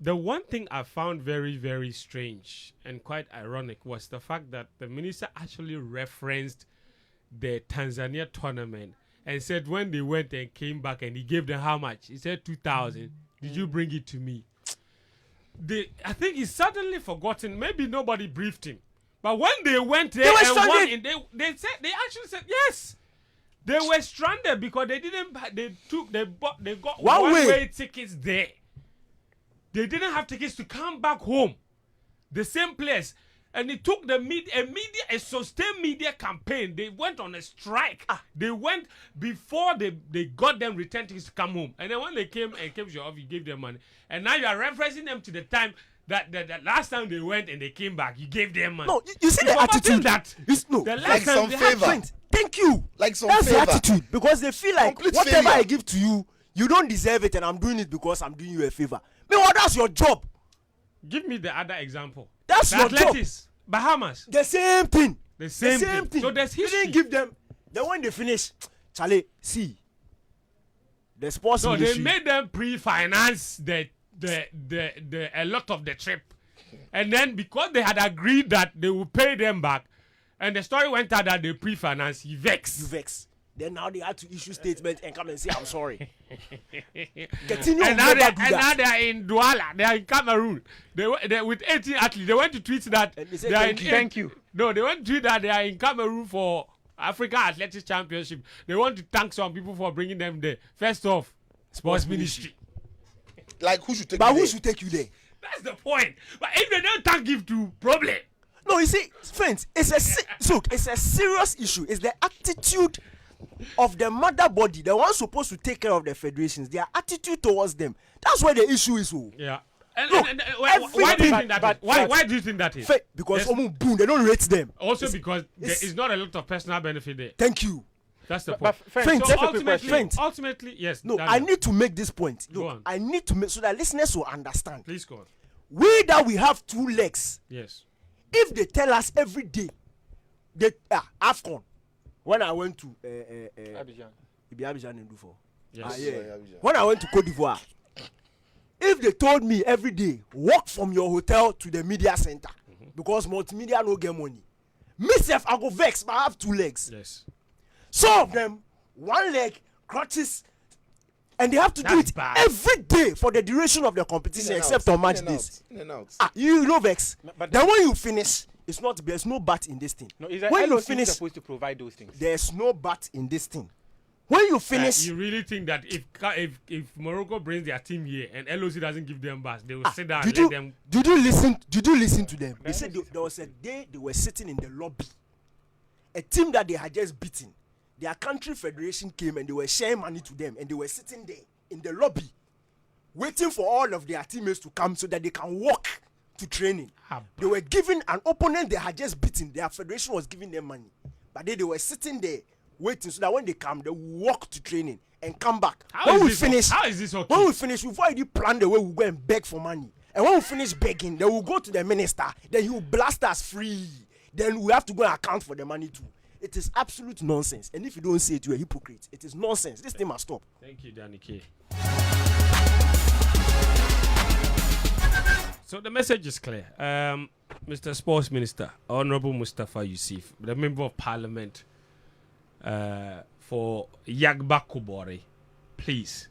The one thing I found very, very strange and quite ironic was the fact that the minister actually referenced the Tanzania tournament and said when they went and came back and he gave them how much? He said 2,000. Did you bring it to me? I think he's suddenly forgotten. Maybe nobody briefed him. But when they went there were and won, stranded. and they actually said yes. They were stranded because they got One way. one-way tickets there. They didn't have tickets to come back home. The same place. And it took a sustained media campaign. They went on a strike. They went before they got them return tickets to come home. And then when they came to your office, you gave them money. And now you are referencing them to the time that last time they went and they came back, you gave them money. No, you see the forgotten attitude. that No, the last like time some they had favor. Thank you. Like some That's favor. the attitude because they feel like Complete whatever failure. I give to you, you don't deserve it, and I'm doing it because I'm doing you a favor. Meanwhile, that's your job. Give me the other example. That's The your job. Athletics, Bahamas. The same thing. The same thing. So there's You history. didn't give them. Then when they finish, Charlie, see, the sports So they industry. made them pre-finance a lot of the trip, and then because they had agreed that they would pay them back, and the story went out that they pre-financed, he you vexed. vex. Then now they had to issue statement and come and say I'm sorry. Continue. And now they are in Douala. They are in Cameroon. They with 18 athletes. They went to tweet that And they said they are thank in, No, they went to tweet that they are in Cameroon for Africa Athletics Championship. They want to thank some people for bringing them there. First off, Sports Ministry. Like who should take But you who there? should take you there? That's the point. But if they don't thank you to problem. No, you see, friends, it's a serious issue. It's the attitude of the mother body, the one supposed to take care of the federations, their attitude towards them. That's where the issue is. Yeah. Look, Why do you everything- think that? Why do you think that is? Because Yes. boom, they don't rate them. Also because there it's- is not a lot of personal benefit there. Thank you. That's the But point. Faint, So just a quick question. Faint. ultimately, yes. No, Daniel, I need to make this point. Go Look, on. I need to make so that listeners will understand. Please go on. We have two legs. Yes. If they tell us every day, AFCON, when I went to Abidjan and Dufo. Yes. When I went to Cote d'Ivoire, if they told me every day, walk from your hotel to the media center, because multimedia no get money, myself I go vex, but I have two legs. Yes. Some of them 1 leg, crutches, and they have to do That's it bad. every day for the duration of the competition, In and except out, on match in and days. out, in and out. You know vex. But- Then when you finish, it's not, there's no bat in this thing. No, is the when you LOC finish, supposed to provide those things? there's no bat in this thing. When you finish, You really think that if Morocco brings their team here and LOC doesn't give them bus, they will sit down and did let you them. did you listen? Did you listen to them? They said there was a day they were sitting in the lobby. A team that they had just beaten, their country federation came and they were sharing money to them, and they were sitting there in the lobby, waiting for all of their teammates to come so that they can walk to training. They were given an opponent they had just beaten. Their federation was giving them money, but they were sitting there waiting so that when they come, they will walk to training and come back. How is this okay? When we finish, we've already planned the way we go and beg for money. And when we finish begging, then we'll go to the minister. Then he will blast us free. Then we have to go and account for the money too. It is absolute nonsense. And if you don't say it, you're a hypocrite. It is nonsense. This thing must stop. Thank you, Danny K. So the message is clear. Mr. Sports Minister, Honorable Mustafa Yusuf, the Member of Parliament for Yagba Kubore, please,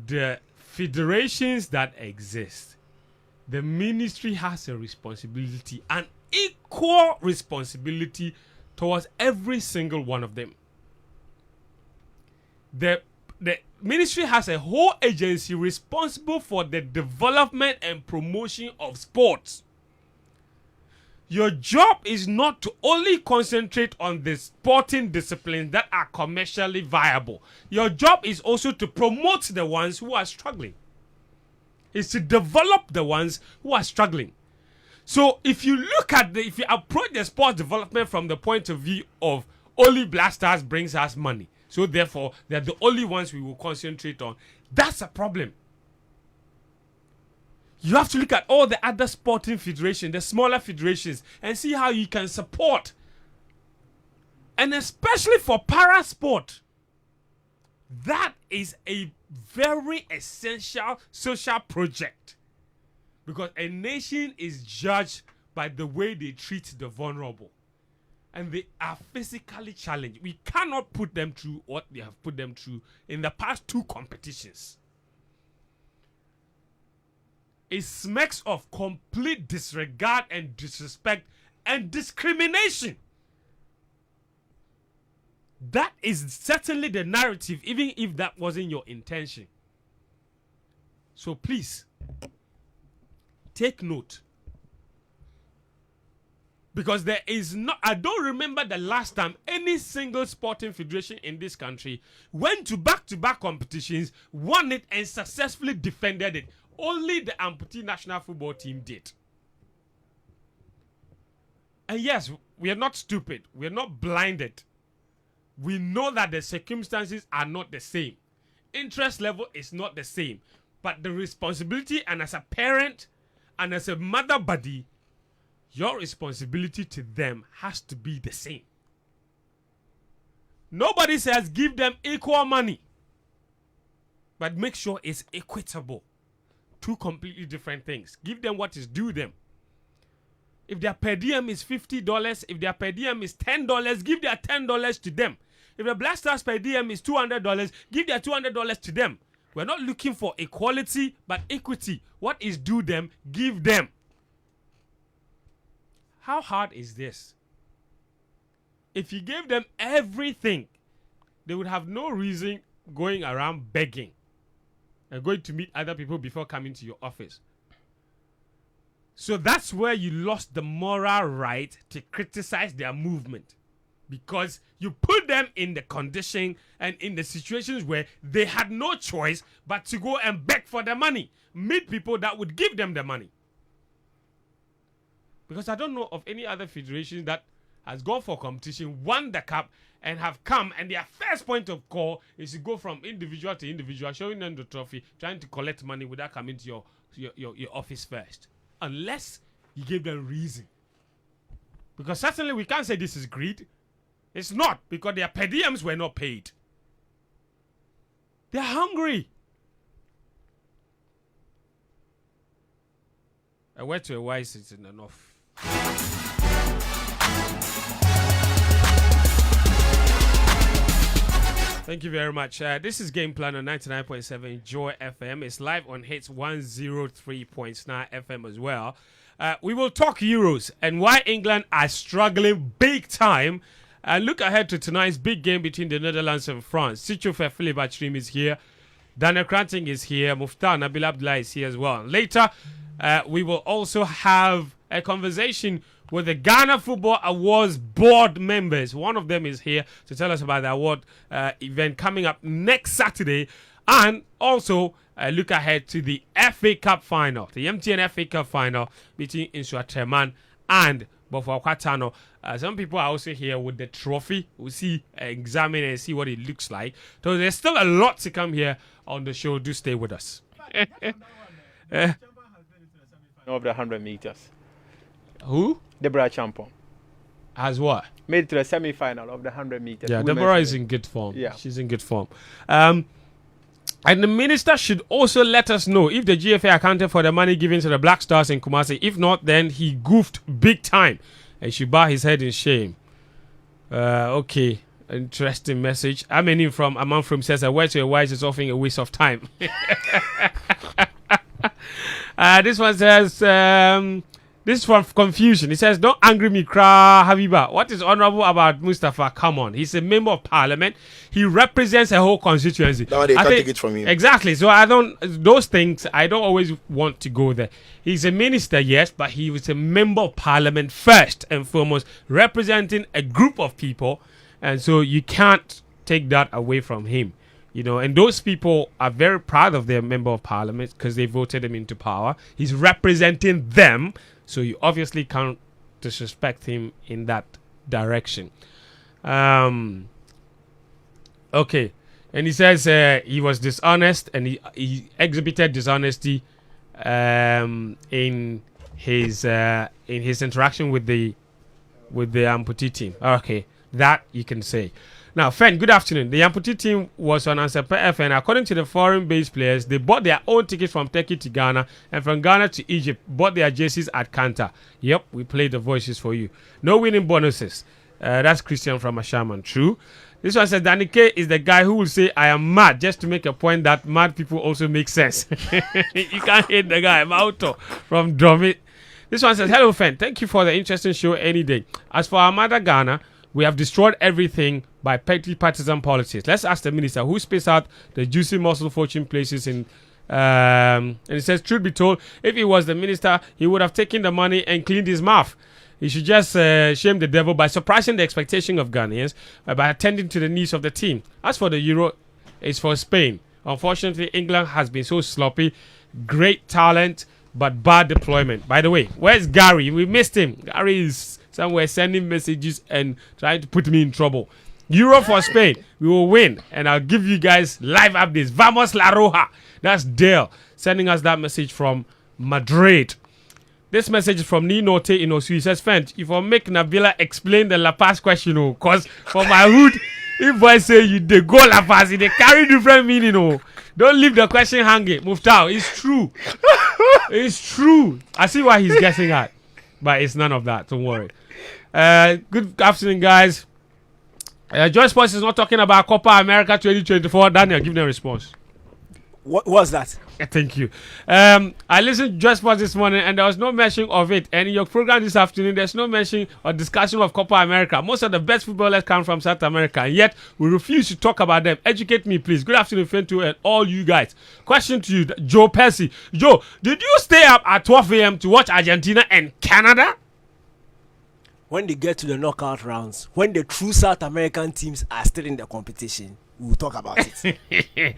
the federations that exist, the ministry has a responsibility, an equal responsibility towards every single one of them. The ministry has a whole agency responsible for the development and promotion of sports. Your job is not to only concentrate on the sporting disciplines that are commercially viable. Your job is also to promote the ones who are struggling. It's to develop the ones who are struggling. So if you if you approach the sports development from the point of view of only Black Stars brings us money, so therefore they're the only ones we will concentrate on, that's a problem. You have to look at all the other sporting federations, the smaller federations, and see how you can support. And especially for para sport, that is a very essential social project. Because a nation is judged by the way they treat the vulnerable. And they are physically challenged. We cannot put them through what they have put them through in the past 2 competitions. It smacks of complete disregard and disrespect and discrimination. That is certainly the narrative, even if that wasn't your intention. So please, take note. Because there is not, I don't remember the last time any single sporting federation in this country went to back-to-back competitions, won it, and successfully defended it. Only the Amputee national football team did. And yes, we are not stupid. We are not blinded. We know that the circumstances are not the same. Interest level is not the same. But the responsibility, and as a parent and as a mother buddy, your responsibility to them has to be the same. Nobody says give them equal money. But make sure it's equitable. 2 completely different things. Give them what is due them. If their per diem is $50, if their per diem is $10, give their $10 to them. If the Black Stars per diem is $200, give their $200 to them. We're not looking for equality, but equity. What is due them, give them. How hard is this? If you gave them everything, they would have no reason going around begging and going to meet other people before coming to your office. So that's where you lost the moral right to criticize their movement, because you put them in the condition and in the situations where they had no choice but to go and beg for the money, meet people that would give them the money. Because I don't know of any other federation that has gone for competition, won the cup, and have come, and their first point of call is to go from individual to individual, showing them the trophy, trying to collect money without coming to your office first. Unless you give them reason. Because certainly we can't say this is greed. It's not, because their per diems were not paid. They're hungry. A word to a wise isn't enough. Thank you very much. This is Game Plan on 99.7 Joy FM. It's live on Hits 103.9 FM as well. We will talk Euros and why England are struggling big time. Look ahead to tonight's big game between the Netherlands and France. Sichufe Philip Achrim is here. Daniel Cranting is here. Muftar Nabil Abdullah is here as well. Later, we will also have a conversation with the Ghana Football Awards board members. One of them is here to tell us about the award event coming up next Saturday. And also look ahead to the FA Cup final, the MTN FA Cup final between Insua Treman and Bofo Kwatano. Some people are also here with the trophy. We'll see, examine and see what it looks like. So there's still a lot to come here on the show. Do stay with us. Of the 100 meters. Who? Deborah Champon. Has what? Made it to the semi-final of the 100 meters. Yeah, Deborah is in good form. Yeah. She's in good form. And the minister should also let us know if the GFA accounted for the money given to the Black Stars in Kumasi. If not, then he goofed big time and should bow his head in shame. Okay. Interesting message. Amani from Amanfrom says a word to a wise is often a waste of time. This one says... this is from Confusion. He says, don't angry me, Kra Habiba. What is honorable about Mustafa? Come on. He's a member of parliament. He represents a whole constituency. Now they can't take it from him. Exactly. So those things, I don't always want to go there. He's a minister, yes, but he was a member of parliament first and foremost, representing a group of people. And so you can't take that away from him. You know, and those people are very proud of their member of parliament because they voted him into power. He's representing them. So you obviously can't disrespect him in that direction. Okay. And he says he was dishonest and he exhibited dishonesty in his interaction with the Amputee team. Okay. That you can say. Now, Fen, good afternoon. The Amputee team was on Answer FN. According to the foreign-based players, they bought their own tickets from Turkey to Ghana and from Ghana to Egypt, bought their jerseys at Kanta. Yep, we played the voices for you. No winning bonuses. That's Christian from Ashaman. True. This one says, Danny K is the guy who will say, I am mad, just to make a point that mad people also make sense. You can't hate the guy. Mauto from Dromit. This one says, hello, Fen. Thank you for the interesting show any day. As for our mother Ghana, we have destroyed everything by petty partisan politics. Let's ask the minister who spaced out the juicy muscle fortune places in. And he says, truth be told, if he was the minister, he would have taken the money and cleaned his mouth. He should just shame the devil by surprising the expectation of Ghanaians by attending to the needs of the team. As for the Euro, it's for Spain. Unfortunately, England has been so sloppy. Great talent, but bad deployment. By the way, where's Gary? We missed him. Gary is somewhere sending messages and trying to put me in trouble. Euro for Spain. We will win. And I'll give you guys live updates. Vamos La Roja. That's Dale sending us that message from Madrid. This message is from Ninote in Osu. He says, Fent, if I make Nabila explain the La Paz question, because for my hood, if I say you they go La Paz, they carry different meaning. Don't leave the question hanging. Muftar, it's true. It's true. I see why he's guessing at. But it's none of that. Don't worry. Good afternoon, guys. Joy Sports is not talking about Copa America 2024. Daniel, give them a response. What was that? Thank you. I listened to Joy Sports this morning and there was no mention of it. And in your program this afternoon, there's no mention or discussion of Copa America. Most of the best footballers come from South America, and yet we refuse to talk about them. Educate me, please. Good afternoon, Fentu, and all you guys. Question to you, Joe Percy. Joe, did you stay up at 12 a.m. to watch Argentina and Canada? When they get to the knockout rounds, when the true South American teams are still in the competition, we'll talk about it.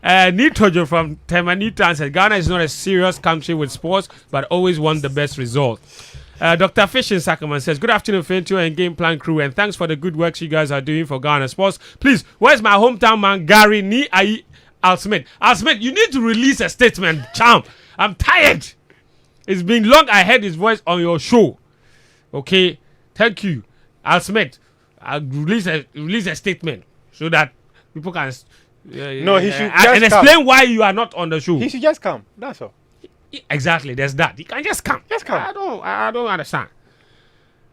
Nitojo from Temanita said Ghana is not a serious country with sports, but always want the best result. Dr. Fish in Sacramento says, good afternoon, Fentu and Game Plan crew, and thanks for the good work you guys are doing for Ghana sports. Please, where's my hometown man, Gary Ni Ai Al Smith? Al Smith, you need to release a statement, champ. I'm tired. It's been long I heard his voice on your show. Okay, thank you. Al Smith, I'll release a statement so that people can no, he should and explain why you are not on the show. He should just come. That's all. Exactly, there's that. He can just come. Just come. I don't understand.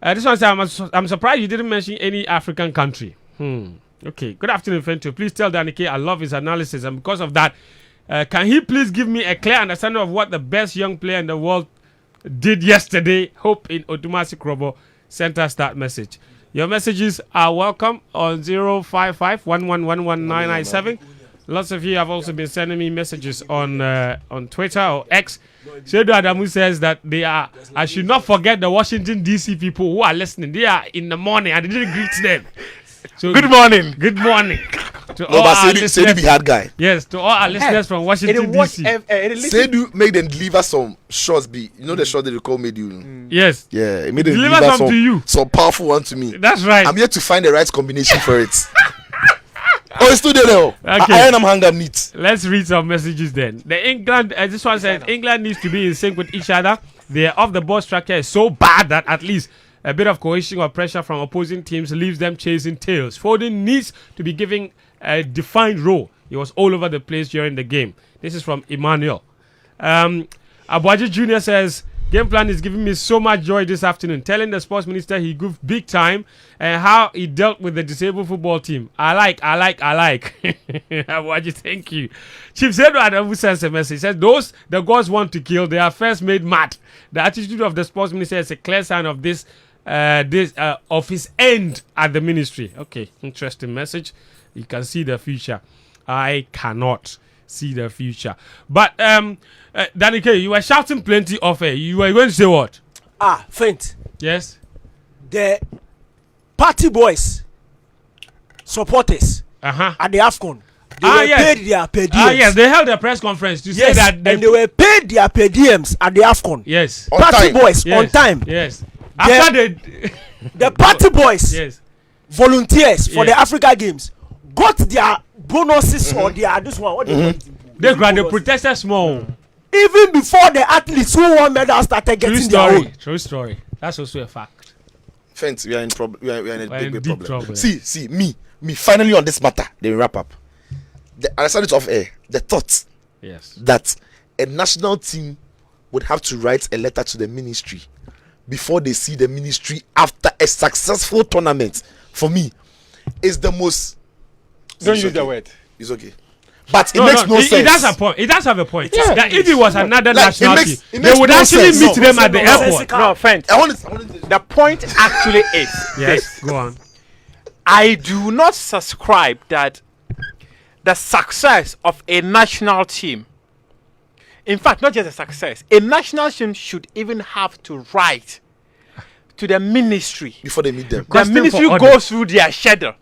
This one says, I'm surprised you didn't mention any African country. Okay. Good afternoon, Fento. Please tell Danny K I love his analysis, and because of that, can he please give me a clear understanding of what the best young player in the world did yesterday? Hope in Otumasi Krobo. Center start message. Your messages are welcome on 055 1111997. Lots of you have also been sending me messages on Twitter or X. Shedu Adamu says that I should not forget the Washington DC people who are listening. They are in the morning. I didn't greet them. So Good morning. Good morning. To No, but Sedu be hard guy. Yes, to all our listeners from Washington DC. Sedu made them deliver some shots. You know the shot that they call made you. Yes. Yeah, he made them Deliver deliver some to you. some powerful one to me. That's right. I'm yet to find the right combination for it. Oh, it's still there now. Okay. I am hang up neat. Let's read some messages then. The England, this one says England needs to be in sync with each other. Their off-the-ball structure is so bad that at least a bit of cohesion or pressure from opposing teams leaves them chasing tails. Foden needs to be given a defined role. He was all over the place during the game. This is from Emmanuel. Abuaji Jr. says, game plan is giving me so much joy this afternoon. Telling the sports minister he goofed big time and how he dealt with the disabled football team. I like. Abuaji, thank you. Chief Zedo Adamu sends a message. He says, those the gods want to kill, they are first made mad. The attitude of the sports minister is a clear sign of this of his end at the ministry. Okay, interesting message. You can see the future. I cannot see the future. But Danny K, you were shouting plenty off air. You were going to say what? Faint. Yes. The party boys, supporters at the AFCON, they were paid their per diems. Yes, they held a press conference to say that they were paid their per diems at the AFCON. Yes. Party boys on time. Yes. After the party boys, volunteers for the Africa Games, got their bonuses or their this one. What they protested small. Even before the athletes who won medals started getting their own. True story. That's also a fact. Friends, we are in trouble. We are in a big problem. Trouble. See, me. Finally on this matter, they wrap up. I said it off air. The thought, that a national team would have to write a letter to the ministry before they see the ministry after a successful tournament, for me, is the most. Don't use the word. It's okay. But it makes no sense. It does have a point. It does have a point. Yeah. That if it was another national team, they would actually meet them at the airport. No, friend. The point actually is yes. Go on. I do not subscribe that the success of a national team, in fact, not just a success, a national team should even have to write to the ministry before they meet them. The ministry goes through their schedule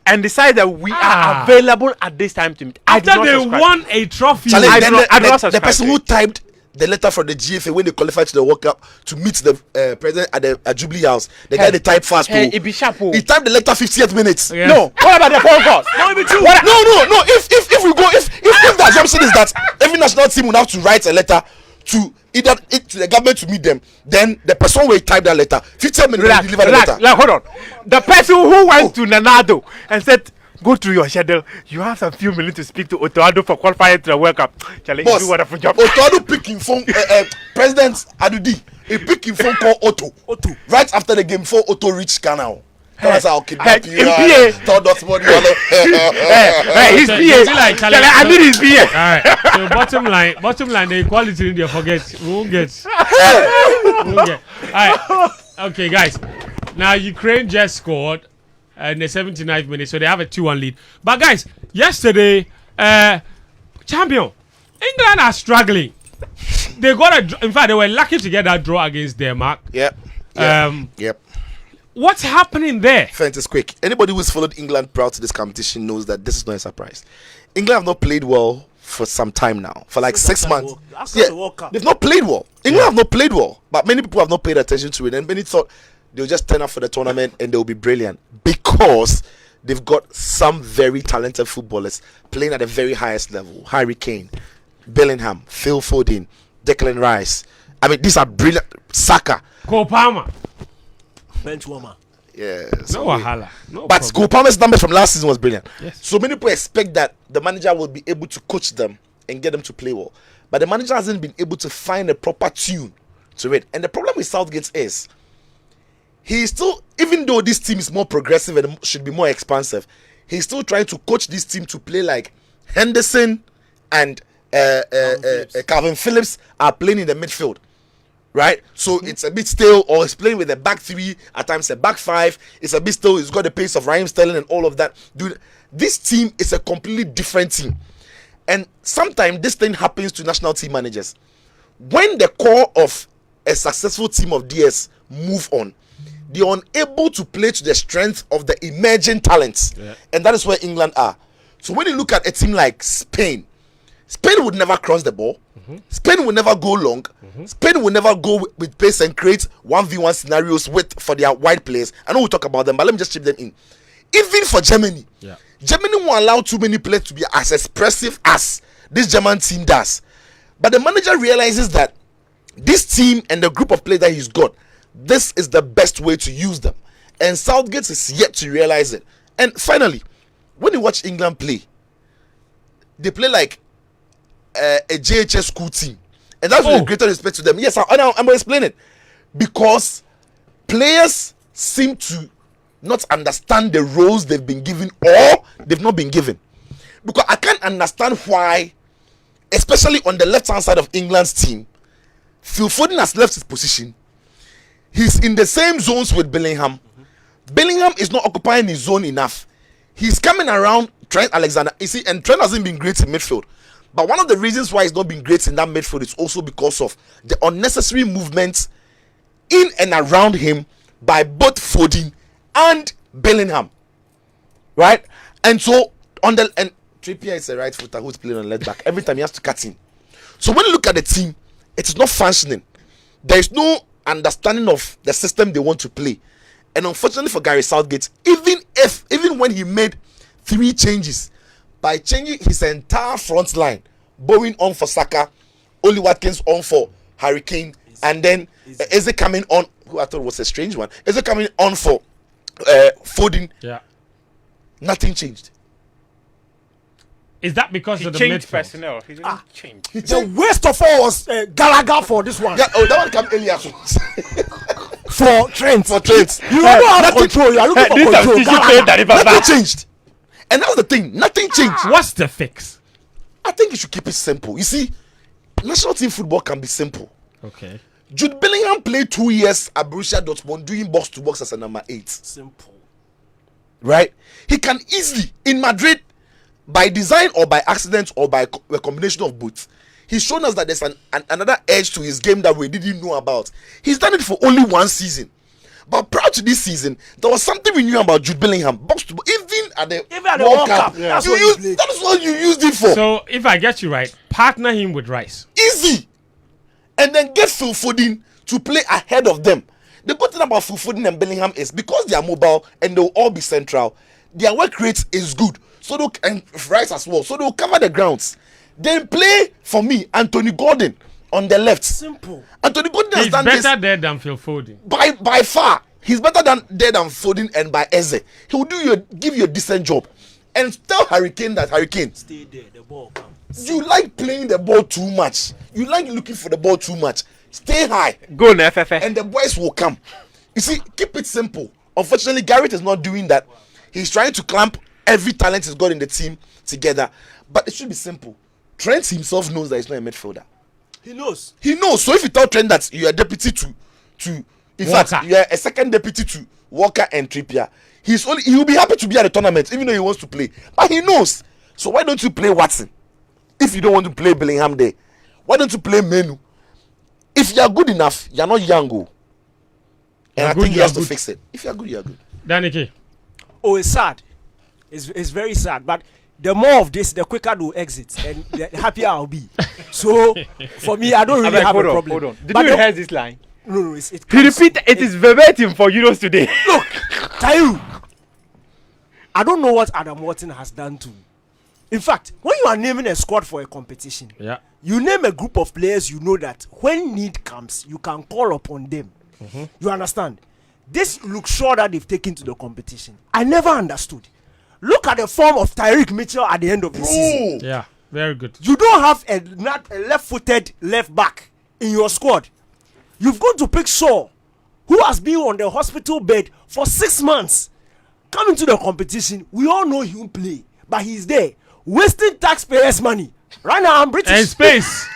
and decide that we are available at this time to meet. After they won a trophy, the person who typed the letter from the GFA when they qualified to the World Cup to meet the president at Jubilee House, the guy they typed fast. He typed the letter 50th minutes. Yes. No, what about the phone calls? No. If we go, if the assumption is that every national team will have to write a letter to either to the government to meet them, then the person will type that letter. 50 minutes will deliver the letter. Hold on. The person who went to Nanado and said, go through your schedule. You have some few minutes to speak to Otoado for qualifying to the World Cup. Boss, do wonderful job. Otoado picking phone. President Adudi, he picking phone call Otto. Right after the game before Otto reached Ghana. That's how kidnap you. He's PA. I need his PA. Alright. So bottom line, the equality in there forget. We won't get. Alright. Okay, guys. Now Ukraine just scored in the 79th minute, so they have a 2-1 lead. But guys, yesterday, champion England are struggling. They got in fact, they were lucky to get that draw against Denmark. Yep. What's happening there? Friends, it's quick. Anybody who's followed England prior to this competition knows that this is not a surprise. England have not played well for some time now, for like 6 months. They've not played well. England have not played well, but many people have not paid attention to it, and many thought they'll just turn up for the tournament and they'll be brilliant because they've got some very talented footballers playing at the very highest level. Harry Kane, Bellingham, Phil Foden, Declan Rice. I mean, these are brilliant. Saka, Cole Palmer, bench warmer. Yeah, no wahala. No but Cole Palmer's numbers from last season was brilliant. Yes. So many people expect that the manager will be able to coach them and get them to play well, but the manager hasn't been able to find a proper tune to it. And the problem with Southgate is he is still, even though this team is more progressive and should be more expansive, he's still trying to coach this team to play like Henderson and Calvin Phillips are playing in the midfield. Right, so it's a bit stale, or he's playing with a back three, at times a back five. It's a bit stale. He's got the pace of Raheem Sterling and all of that. Dude, this team is a completely different team, and sometimes this thing happens to national team managers. When the core of a successful team of DS move on, they're unable to play to the strength of the emerging talents, and that is where England are. So when you look at a team like Spain would never cross the ball. Spain will never go long. Spain will never go with pace and create 1v1 scenarios for their wide players. I know we'll talk about them, but let me just chip them in. Even for Germany, Germany won't allow too many players to be as expressive as this German team does. But the manager realizes that this team and the group of players that he's got, this is the best way to use them. And Southgate is yet to realize it. And finally, when you watch England play, they play like a JHS school team, and that's with greater respect to them. Yes, I'm going to explain it, because players seem to not understand the roles they've been given or they've not been given. Because I can't understand why, especially on the left hand side of England's team, Phil Foden has left his position. He's in the same zones with Bellingham. Bellingham is not occupying his zone enough. He's coming around Trent Alexander. You see, and Trent hasn't been great in midfield. But one of the reasons why he's not been great in that midfield is also because of the unnecessary movements in and around him by both Foden and Bellingham. Right? And so and Trippier is a right footer who's playing on left back. Every time he has to cut in. So when you look at the team, it is not functioning. There is no understanding of the system they want to play. And unfortunately for Gary Southgate, even when he made 3 changes, by changing his entire front line, Bowen on for Saka, Oli Watkins on for Harry Kane, and then Eze coming on, who I thought was a strange one, Eze coming on for Foden. Yeah. Nothing changed. Is that because He of the changed midfield? personnel. He didn't change. The worst of all was Gallagher for this one. Yeah, that one came earlier. For Trent. For Trent. You don't have control. You are looking for control. Gallagher. Nothing changed. And that's the thing. Nothing changed. What's the fix? I think you should keep it simple. You see, national team football can be simple. Okay. Jude Bellingham played 2 years at Borussia Dortmund doing box to box as a number 8. Simple. Right? He can easily, in Madrid, by design or by accident or by a combination of both, he's shown us that there's another edge to his game that we didn't know about. He's done it for only 1 season. But prior to this season, there was something we knew about Jude Bellingham. Box to box, even at the World Cup. Yeah. That is what you used it for. So, if I get you right, partner him with Rice. Easy. And then get Phil Foden to play ahead of them. The good thing about Phil Foden and Bellingham is because they are mobile and they'll all be central, their work rate is good. So and Rice as well. So they'll cover the grounds. Then play, for me, Anthony Gordon on the left. Simple. Anthony Gordon has He's done better this there than Phil Foden. by far. He's better than Foden and by Eze. He will give you a decent job. And tell Harry Kane that Harry Kane, Stay there. The ball comes. you like playing the ball too much. You like looking for the ball too much. Stay high. Go on, FFF. And the boys will come. You see, keep it simple. Unfortunately, Garrett is not doing that. He's trying to clamp every talent he's got in the team together. But it should be simple. Trent himself knows that he's not a midfielder. He knows. He knows. So if you tell Trent that you're a deputy to in Walker. fact, you're a second deputy to Walker and Trippier, he'll be happy to be at the tournament, even though he wants to play. But he knows. So why don't you play Watson? If you don't want to play Bellingham there, why don't you play Menu? If you're good enough, you're not young. And You're I good, think he you're has to good. fix it. If you're good, you're good. Danny, Oh, it's sad. It's very sad. But the more of this, the quicker they'll exit, and the happier I'll be. So for me, I don't really have a problem. Hold on. Did But you the- rehearse this line? No, it He comes. repeat. It is verbatim for Euros today. Look, Tayu, I don't know what Adam Watson has done to. In fact, when you are naming a squad for a competition, yeah. you name a group of players you know that when need comes, you can call upon them. You understand? This looks sure that they've taken to the competition. I never understood. Look at the form of Tyreek Mitchell at the end of the season. Yeah, very good. You don't have a left-footed left back in your squad. You've gone to pick Shaw, who has been on the hospital bed for 6 months. come into the competition. We all know he won't play, but he's there wasting taxpayers' money. Right now, I'm British. And space.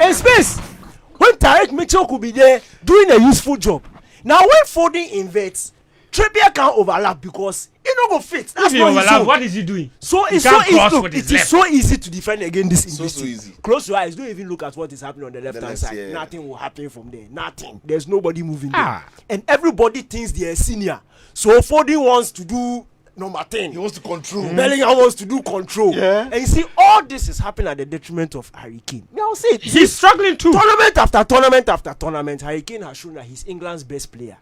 And space. When Tarek Mitchell could be there doing a useful job. Now, when Foden inverts, Trippier can't overlap because he don't go fit. That's If he not his overlap, zone. what is he doing? So He it's can't so easy. cross Look, with it his is left. so easy to defend against this. in So this team. easy. Close your eyes. Don't even look at what is happening on the left hand left, side. yeah. Nothing will happen from there. Nothing. There's nobody moving there. Ah. And everybody thinks they are senior. So Foden wants to do number 10. He wants to control. Bellingham wants to do control. Yeah. And you see, all this is happening at the detriment of Harry Kane. Now, I'll say it. He's struggling too. Tournament after tournament after tournament, Harry Kane has shown that he's England's best player.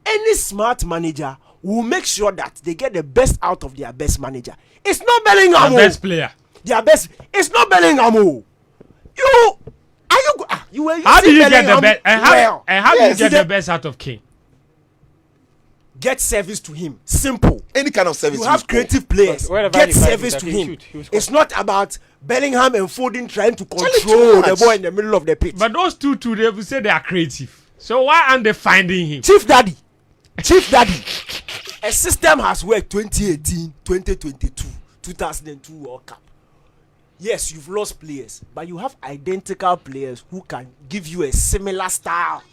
Any smart manager will make sure that they get the best out of their best manager. It's not Bellingham. The best player. Their best. It's not Bellingham. You are you? You were. How do you get the Bellingham best? And how do you Yes, get the- the best out of Kane? Get service to him. Simple. Any kind of service. You have score. creative players. But wherever Get he finds service that to he him. shoot, he will score. It's not about Bellingham and Foden trying to Charlie, control too the much. ball in the middle of the pitch. But those two, they will say they are creative. So why aren't they finding him? Chief Daddy, a system has worked 2018, 2022, 2002 World Cup. Yes, you've lost players, but you have identical players who can give you a similar style.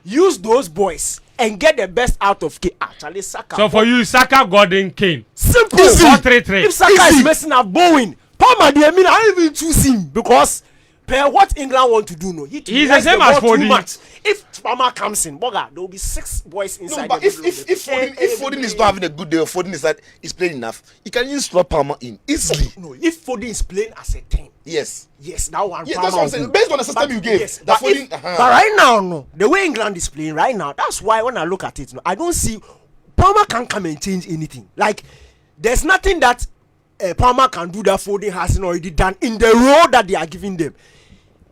Use those boys and get the best out of Kane. Actually, Saka. So for you, Saka, Gordon, Kane. simple. 4-3-3. If Saka is messing up Bowen, Palmer, I mean, I don't even choose him because per what England want to do, no, He's the likes same ball as too Foden. much. If Palmer comes in, Boga, there will be 6 boys inside. No, but the if middle of the Foden, if Foden is not having a good day, or Foden is that he's playing enough, he can just slot Palmer in easily. no, if Foden is playing as a 10, Yes. yes, that one. Yeah, Palmer that's what I'm will saying. go. Based on the system you gave, yes, that but, Foden, but right now, no, the way England is playing right now, that's why when I look at it, no, I don't see Palmer can't come and change anything. Like there's nothing that Palmer can do that Foden hasn't already done in the role that they are giving them.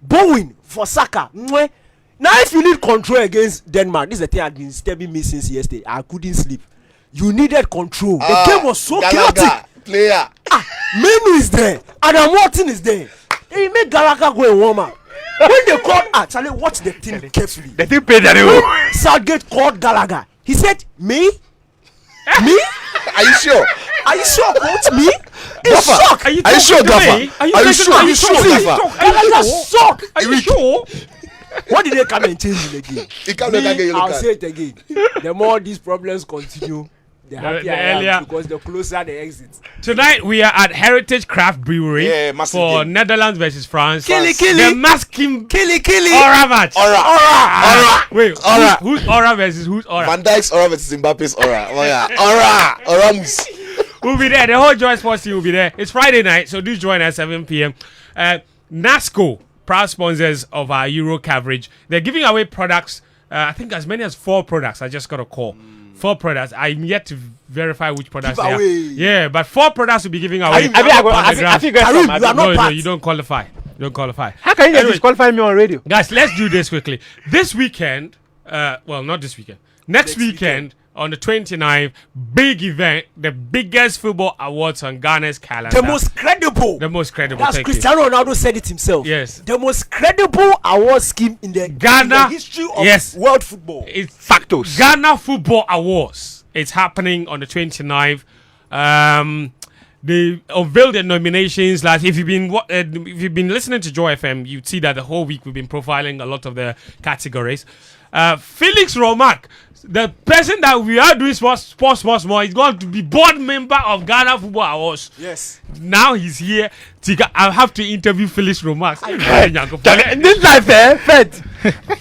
Bowen for Saka. Mwah. Now, if you need control against Denmark, this is the thing I've been disturbing me since yesterday. I couldn't sleep. You needed control. The game was so chaotic. Player. Menu is there. Adam Watson is there. He made Gallagher go and warm up. When they called, Charlie, watch the thing carefully. The thing paid that When Southgate called Gallagher, he said, Me? Me? Are you sure? Are you sure, coach? Me? He's Gaffer, shocked. Are you Are you sure, talking to Gaffer? me? Are you sure? Are you sure, Gaffer? Gallagher's shocked. Are you sure? What did they come and change in the game? He can't look again. I'll say it again. The more these problems continue, the happier the I am earlier- because the closer the exit. Tonight we are at Heritage Craft Brewery Yeah, massive for game. Netherlands versus France. Killy, The masking killy. Aura match. Aura. Wait, Aura. who's Aura versus who's Aura? Van Dijk's aura versus Mbappe's aura. Oh yeah. Aura. Mus. We'll be there. The whole Joy Sports team will be there. It's Friday night, so do join us 7 p.m. NASCO, proud sponsors of our Euro coverage. They're giving away products. I think as many as 4 products. I just got a call. 4 products. I'm yet to verify which products they are. Giveaway. Yeah, but 4 products will be giving away. I on the think ground. you are not No, part. you don't qualify. You don't qualify. How can you Anyway, disqualify me on radio? Guys, let's do this quickly. This weekend, well, not this weekend. Next weekend, on the 29th, big event, the biggest football awards on Ghana's calendar. The most credible. The most credible. That's Thank you. Cristiano Ronaldo said it himself. Yes. The most credible award scheme in the Ghana- history of yes. world football. It's Factos. Ghana Football Awards. It's happening on the 29th. They unveiled their nominations. Like if you've been listening to Joy FM, you'd see that the whole week we've been profiling a lot of the categories. Felix Romack, the person that we are doing sports more, is going to be board member of Ghana Football Awards. Yes. Now he's here. I have to interview Felix Romack. This life, Fed.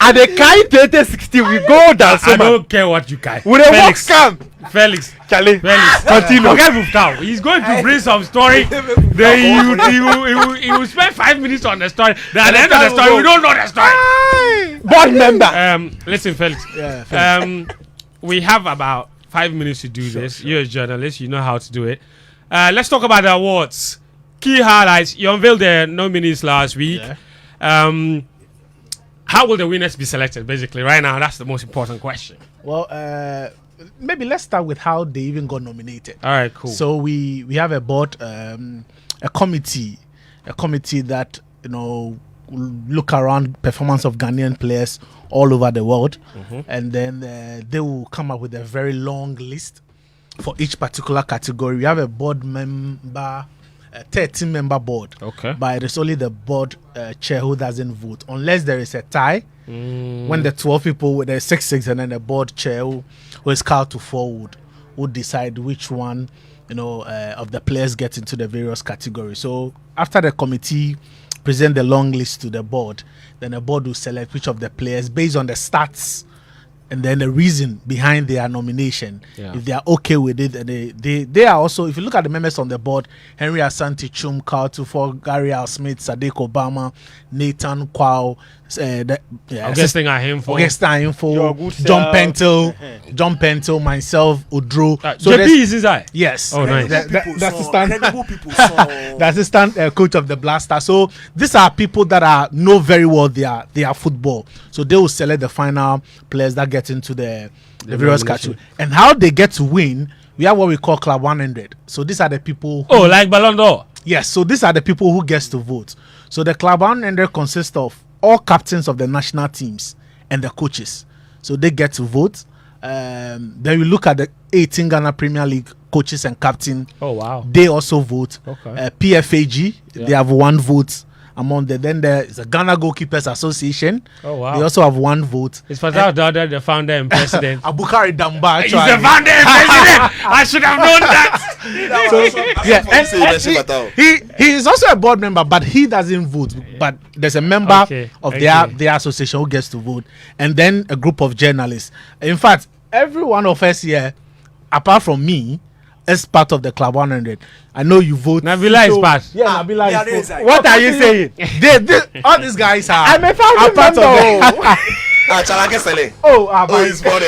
At the kind 2016, we go down. I don't care what you guys. With a walk scam. Felix. Charlie. Felix. Continue. Forget Muftal. He's going to bring some story. Then he will spend 5 minutes on the story. Then at the end of the story, we don't know the story. Board member. Listen, Felix. We have about 5 minutes to do this. You're a journalist. You know how to do it. Let's talk about the awards. Key highlights. You unveiled the nominees last week. Yeah. How will the winners be selected? Basically, right now, that's the most important question. Well, maybe let's start with how they even got nominated. All right, cool. So we have a board, a committee that will look around performance of Ghanaian players all over the world, and then they will come up with a very long list for each particular category. We have a board member, a 13-member board. Okay. But it is only the board chair who doesn't vote, unless there is a tie. When the 12 people, there's 6-6, and then the board chair who is called to forward would decide which one, of the players get into the various categories. So after the committee present the long list to the board, then the board will select which of the players based on the stats and then the reason behind their nomination. Yeah. If they are okay with it, and they are also, if you look at the members on the board, Henry Asante Chum, Carl Tufo, Gary Al Smith, Sadiq Obama, Nathan Kwao, Augustine Ahimfo, John Pentel, myself, Udru. So JP is inside? Yes. Oh, nice. The assistant coach of the Blaster. So these are people that know very well their football. So they will select the final players that get into the various categories. And how they get to win, we have what we call Club 100. So these are the people who, like Ballon d'Or? Yes. So these are the people who gets to vote. So the Club 100 consists of all captains of the national teams and the coaches. So they get to vote. Then we look at the 18 Ghana Premier League coaches and captain. Oh, wow. They also vote. Okay. PFAG, they have 1 vote among them. Then there is the Ghana Goalkeepers Association. Oh, wow. They also have 1 vote. It's Fatah Dada, the founder and president. Abukari Damba. He's the founder and president. I should have known that. He is also a board member, but he doesn't vote. But there's a member of their association who gets to vote, and then a group of journalists. In fact, every one of us here, apart from me, is part of the Club 100. I know you vote. Nabila is part. Yeah, Nabila is part. What are you saying? All these guys are. I'm a founding part member. He's funny.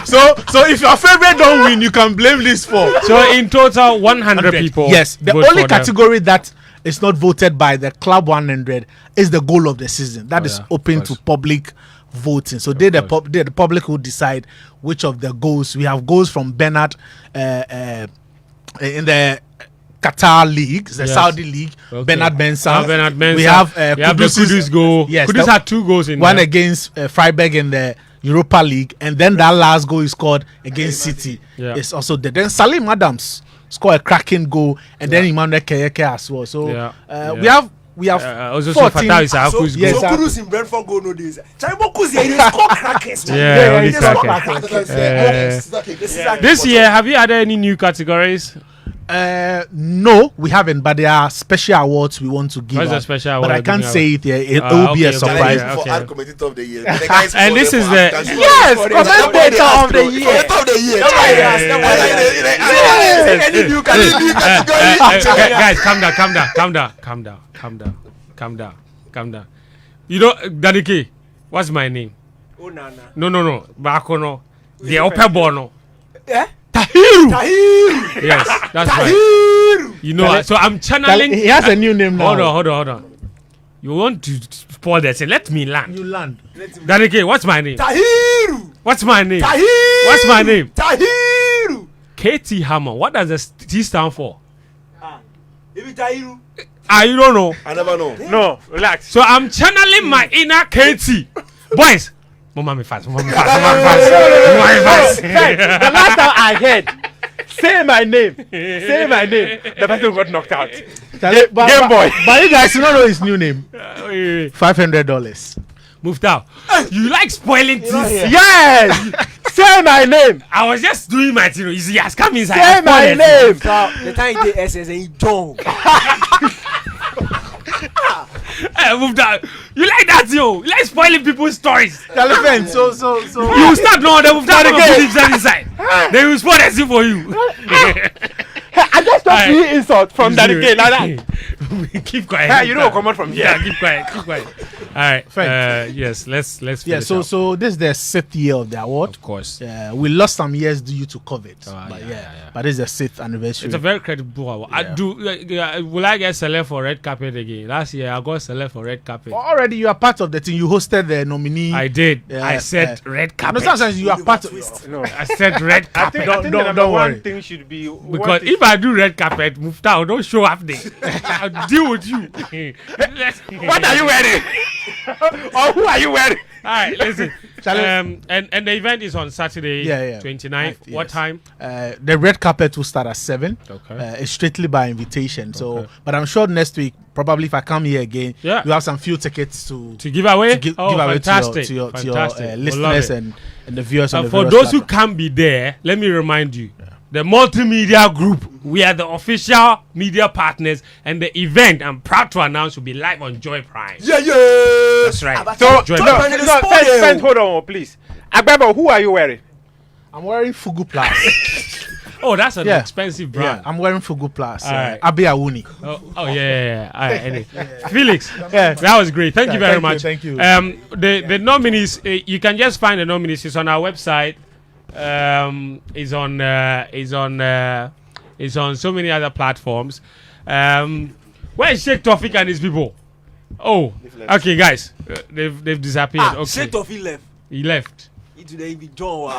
So if your favorite don't win, you can blame this for. So in total, 100 people. Yes, the only category that is not voted by the Club 100 is the goal of the season. That is open to public voting. So they're the public who decide which of the goals. We have goals from Bernard in the Qatar League, the Saudi League. Bernard Mensah. We have the Kudus goal. Yes, Kudus had 2 goals in one there. against Freiburg in the Europa League, and then that last goal is scored against City. It's also there. Then Salim Adams scored a cracking goal, and then Emmanuel Keyeke as well. So we have also 14. Kudus in Brentford goal no days. They score crackers. This year, have you had any new categories? No, we haven't, but there are special awards we want to give. What's the special award? But I can't say it here. It will be a surprise. For ad commentator of the year. And this is the commentator of the year. Guys, calm down. You know, Dadike, what's my name? Oh, Nana. No. Bakono. The upper bono. Eh? Tahiru. Yes, that's right. You know, so I'm channeling. He has a new name now. Hold on. You want to spoil that? Say, let me land. You land. Dadike, what's my name? Tahiru. What's my name? Tahiru. What's my name? Tahiru. KT Hammer. What does the T stand for? Maybe Tahiru. You don't know. I never know. No, relax. So I'm channeling my inner KT. Boys, Mama me fast. The last time I heard, say my name, the person got knocked out. Game Boy. But you guys, you don't know his new name. $500. Moved out. You like spoiling things? Yes. Say my name. I was just doing my thing. He has come inside. Say my name. The time they SS and dog. Moved out. You like that, yo? You like spoiling people's stories? Elephant. So. You start no, they moved out again. Inside. They will spoil the scene for you. I just got 3 insults from that again. Like that. Keep quiet. Hey, you don't come out from here. Yeah, keep quiet. All right. Yes, let's finish up. So this is the 6th year of the award. Of course. We lost some years due to COVID. But but this is the 6th anniversary. It's a very credible award. Will I get select for red carpet again? Last year I got select for red carpet. Already you are part of the team. You hosted the nominee. I did. I said red carpet. No, sometimes you are part of. No, I said red carpet. I think the number one thing should be because if I do red carpet, Mufta, don't show up there. I'll deal with you. What are you wearing? Or who are you wearing? All right, listen. and the event is on Saturday, Yeah. 29th. Yes. What time? The red carpet will start at 7. Okay. It's strictly by invitation. So, but I'm sure next week, probably if I come here again, Yeah. you have some few tickets to Give away? give away fantastic. to your Fantastic. We'll love listeners it. and the viewers. on the For various those who platforms. can't be there, let me remind you. The multimedia group, we are the official media partners, and the event, I'm proud to announce, will be live on Joy Prime. Yeah. That's right. So, Joy no, Prime. first, hold on, please. Agbebo, who are you wearing? I'm wearing Fugu Plus. Oh, that's an Yeah. expensive Yeah, brand. I'm wearing Fugu Plus. Alright. Abi Awuni. Oh, yeah. All right, anyway. Felix, that was great. Thank you very much. Thank you. The nominees, you can just find the nominees. It's on our website. It's on so many other platforms. Where is Sheikh Tawfiq and his people? Oh, okay, guys, they've disappeared. Okay, Sheikh Tawfiq left. he left. He today be John.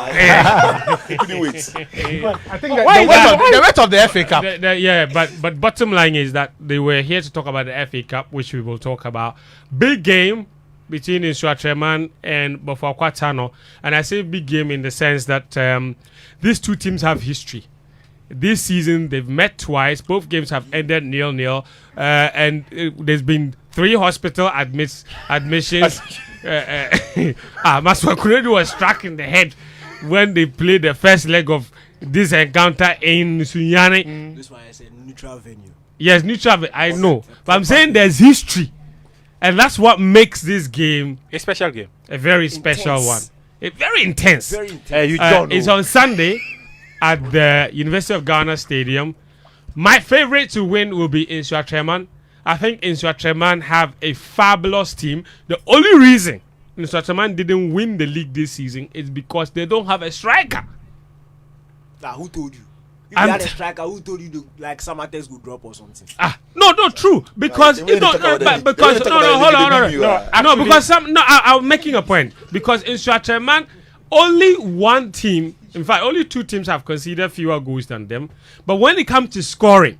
Couldn't wait. I think the weight of the FA Cup. But bottom line is that they were here to talk about the FA Cup, which we will talk about. Big game between Insuatreman and Bofoakwa. And I say big game in the sense that these two teams have history. This season, they've met twice. Both games have ended 0-0. And there's been 3 hospital admissions. Maswa Kuredu was struck in the head when they played the first leg of this encounter in Sunyani. This one is a neutral venue. Yes, neutral. I know. But I'm saying there's history. And that's what makes this game A special game. a very special one. Very intense. Very intense. You don't know. It's on Sunday at the University of Ghana Stadium. My favorite to win will be Insuatreman. I think Insuatreman have a fabulous team. The only reason Insuatreman didn't win the league this season is because they don't have a striker. Who told you? If I'm you had a t- striker, who told you like Samatex would drop or something? No, true. Because Right, they no, really talk about but the- because they really no, talk about hold the on, league, hold you on. are. No, because I'm making a point. Because Insuatreman, only one team, in fact, only 2 teams have conceded fewer goals than them. But when it comes to scoring,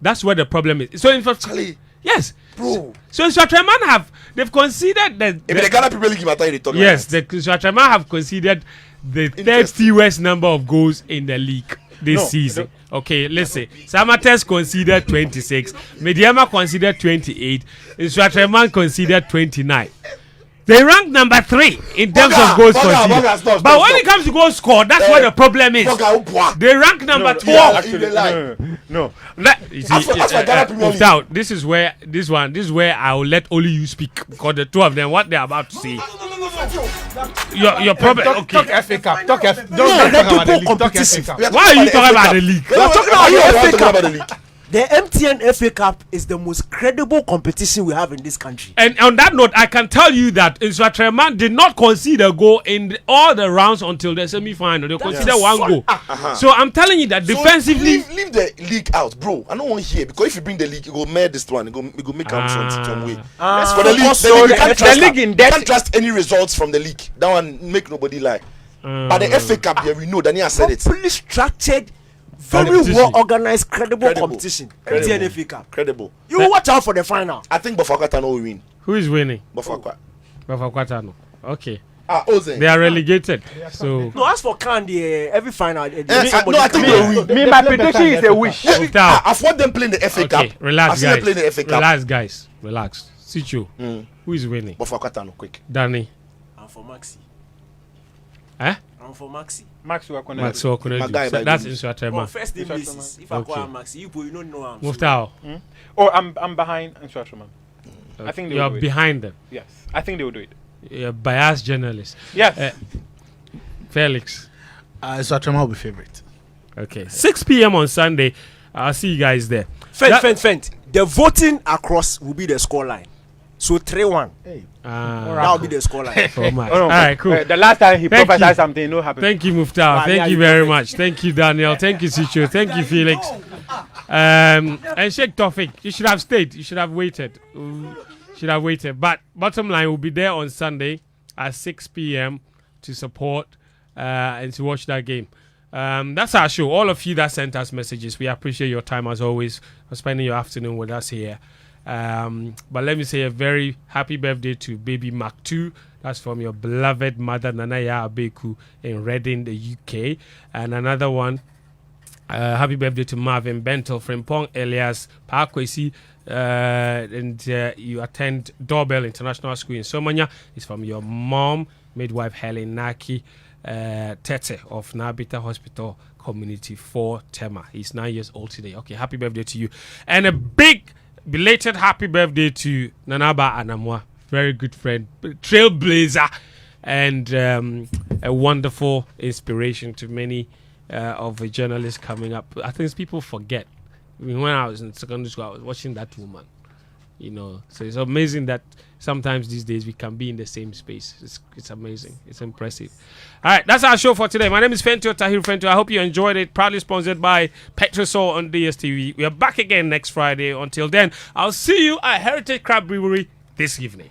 that's where the problem is. So in fact, Charlie, yes, bro. So Insuatreman they've conceded If the Ghana Premier League matter, they talk yes, like the Insuatreman have conceded the third Interesting. fewest number of goals in the league this season. Okay, listen. Samatex conceded 26. Mediama conceded 28. Insuatreman conceded 29. They rank number 3 in terms of goals conceded. But when it comes to goals scored, that's where the problem is. They rank number 12. No. You see, As for Ghana Premier League. without, this is where I will let only you speak, because the 2 of them, what they're about to say. Your problem. Talk Okay. FA Cup. Don't talk about the league. Talk FA Cup. Why are you talking about the league? We are talking about the FA Cup. The MTN FA Cup is the most credible competition we have in this country. And on that note, I can tell you that Insuatreman did not concede a goal in all the rounds until the semi-final. They conceded 1 goal. So I'm telling you that defensively. So leave the league out, bro. I don't want to hear, because if you bring the league, you go mad this one. You go make out some way. For the league, So you can't the trust league that. in You that- can't trust any results from the league. That one make nobody lie. But the FA Cup, yeah, we know. Daniel said it. Properly structured, very Competition. well organized, credible Credible. competition. Credible. MTN FA Cup. Credible. You watch out for the final. I think Bofoakwa will win. Who is winning? Bofoakwa. Bofoakwa. Okay. Ozen. They are relegated. So. No, as for Candy, every final. No, I think they'll win. Me, my prediction is a wish. I've watched them playing the FA Cup. Okay, relax, I've seen them guys. playing the FA Cup. Relax, guys. Relax. Sicho. Who is winning? Bofoakwa, quick. Danny. I'm for Maxi. Eh? I'm for Maxi. Maxwell My guy Kunedu. by That's the- Insuatreman. First name basis. If I Okay. call Maxi, you don't know him. Muftao. Oh, I'm behind Insuatreman. I think they You're will do it. behind them. Yes, I think they will do it. You're a biased journalist. Yes. Felix. Insuatreman will be favorite. Okay. 6 p.m. on Sunday. I'll see you guys there. Fent. The voting across will be the scoreline. So 3-1. That will be the scoreline. So much. Oh, no, All right, cool. The last time he Thank prophesied you. something, no happened. Thank you, Muftao. Thank you very much. Thank you, Daniel. Thank you, Sicho. Thank you, Felix. And Sheikh Tawfiq, you should have stayed. You should have waited. But bottom line, we'll be there on Sunday at 6 p.m. to support and to watch that game. That's our show. All of you that sent us messages, we appreciate your time as always for spending your afternoon with us here. But let me say a very happy birthday to baby Mark 2, That's from your beloved mother, Nanaya Abeku, in Reading, the UK. And another one, happy birthday to Marvin Bentel, Frimpong Elias Pakwesi, and you attend Doorbell International School in Somanya. It's from your mom, midwife Helen Naki Tete of Nabita Hospital Community 4 Tema. He's 9 years old today. Okay, happy birthday to you. And a big belated happy birthday to Nanaba Anamwa, very good friend, trailblazer, and a wonderful inspiration to many of the journalists coming up. I think people forget. I mean, when I was in secondary school, I was watching that woman. You know, so it's amazing that sometimes these days we can be in the same space. It's amazing. It's impressive. All right, that's our show for today. My name is Fentio Tahir Fentio. I hope you enjoyed it. Proudly sponsored by Petrosol on DSTV. We are back again next Friday. Until then, I'll see you at Heritage Crab Brewery this evening.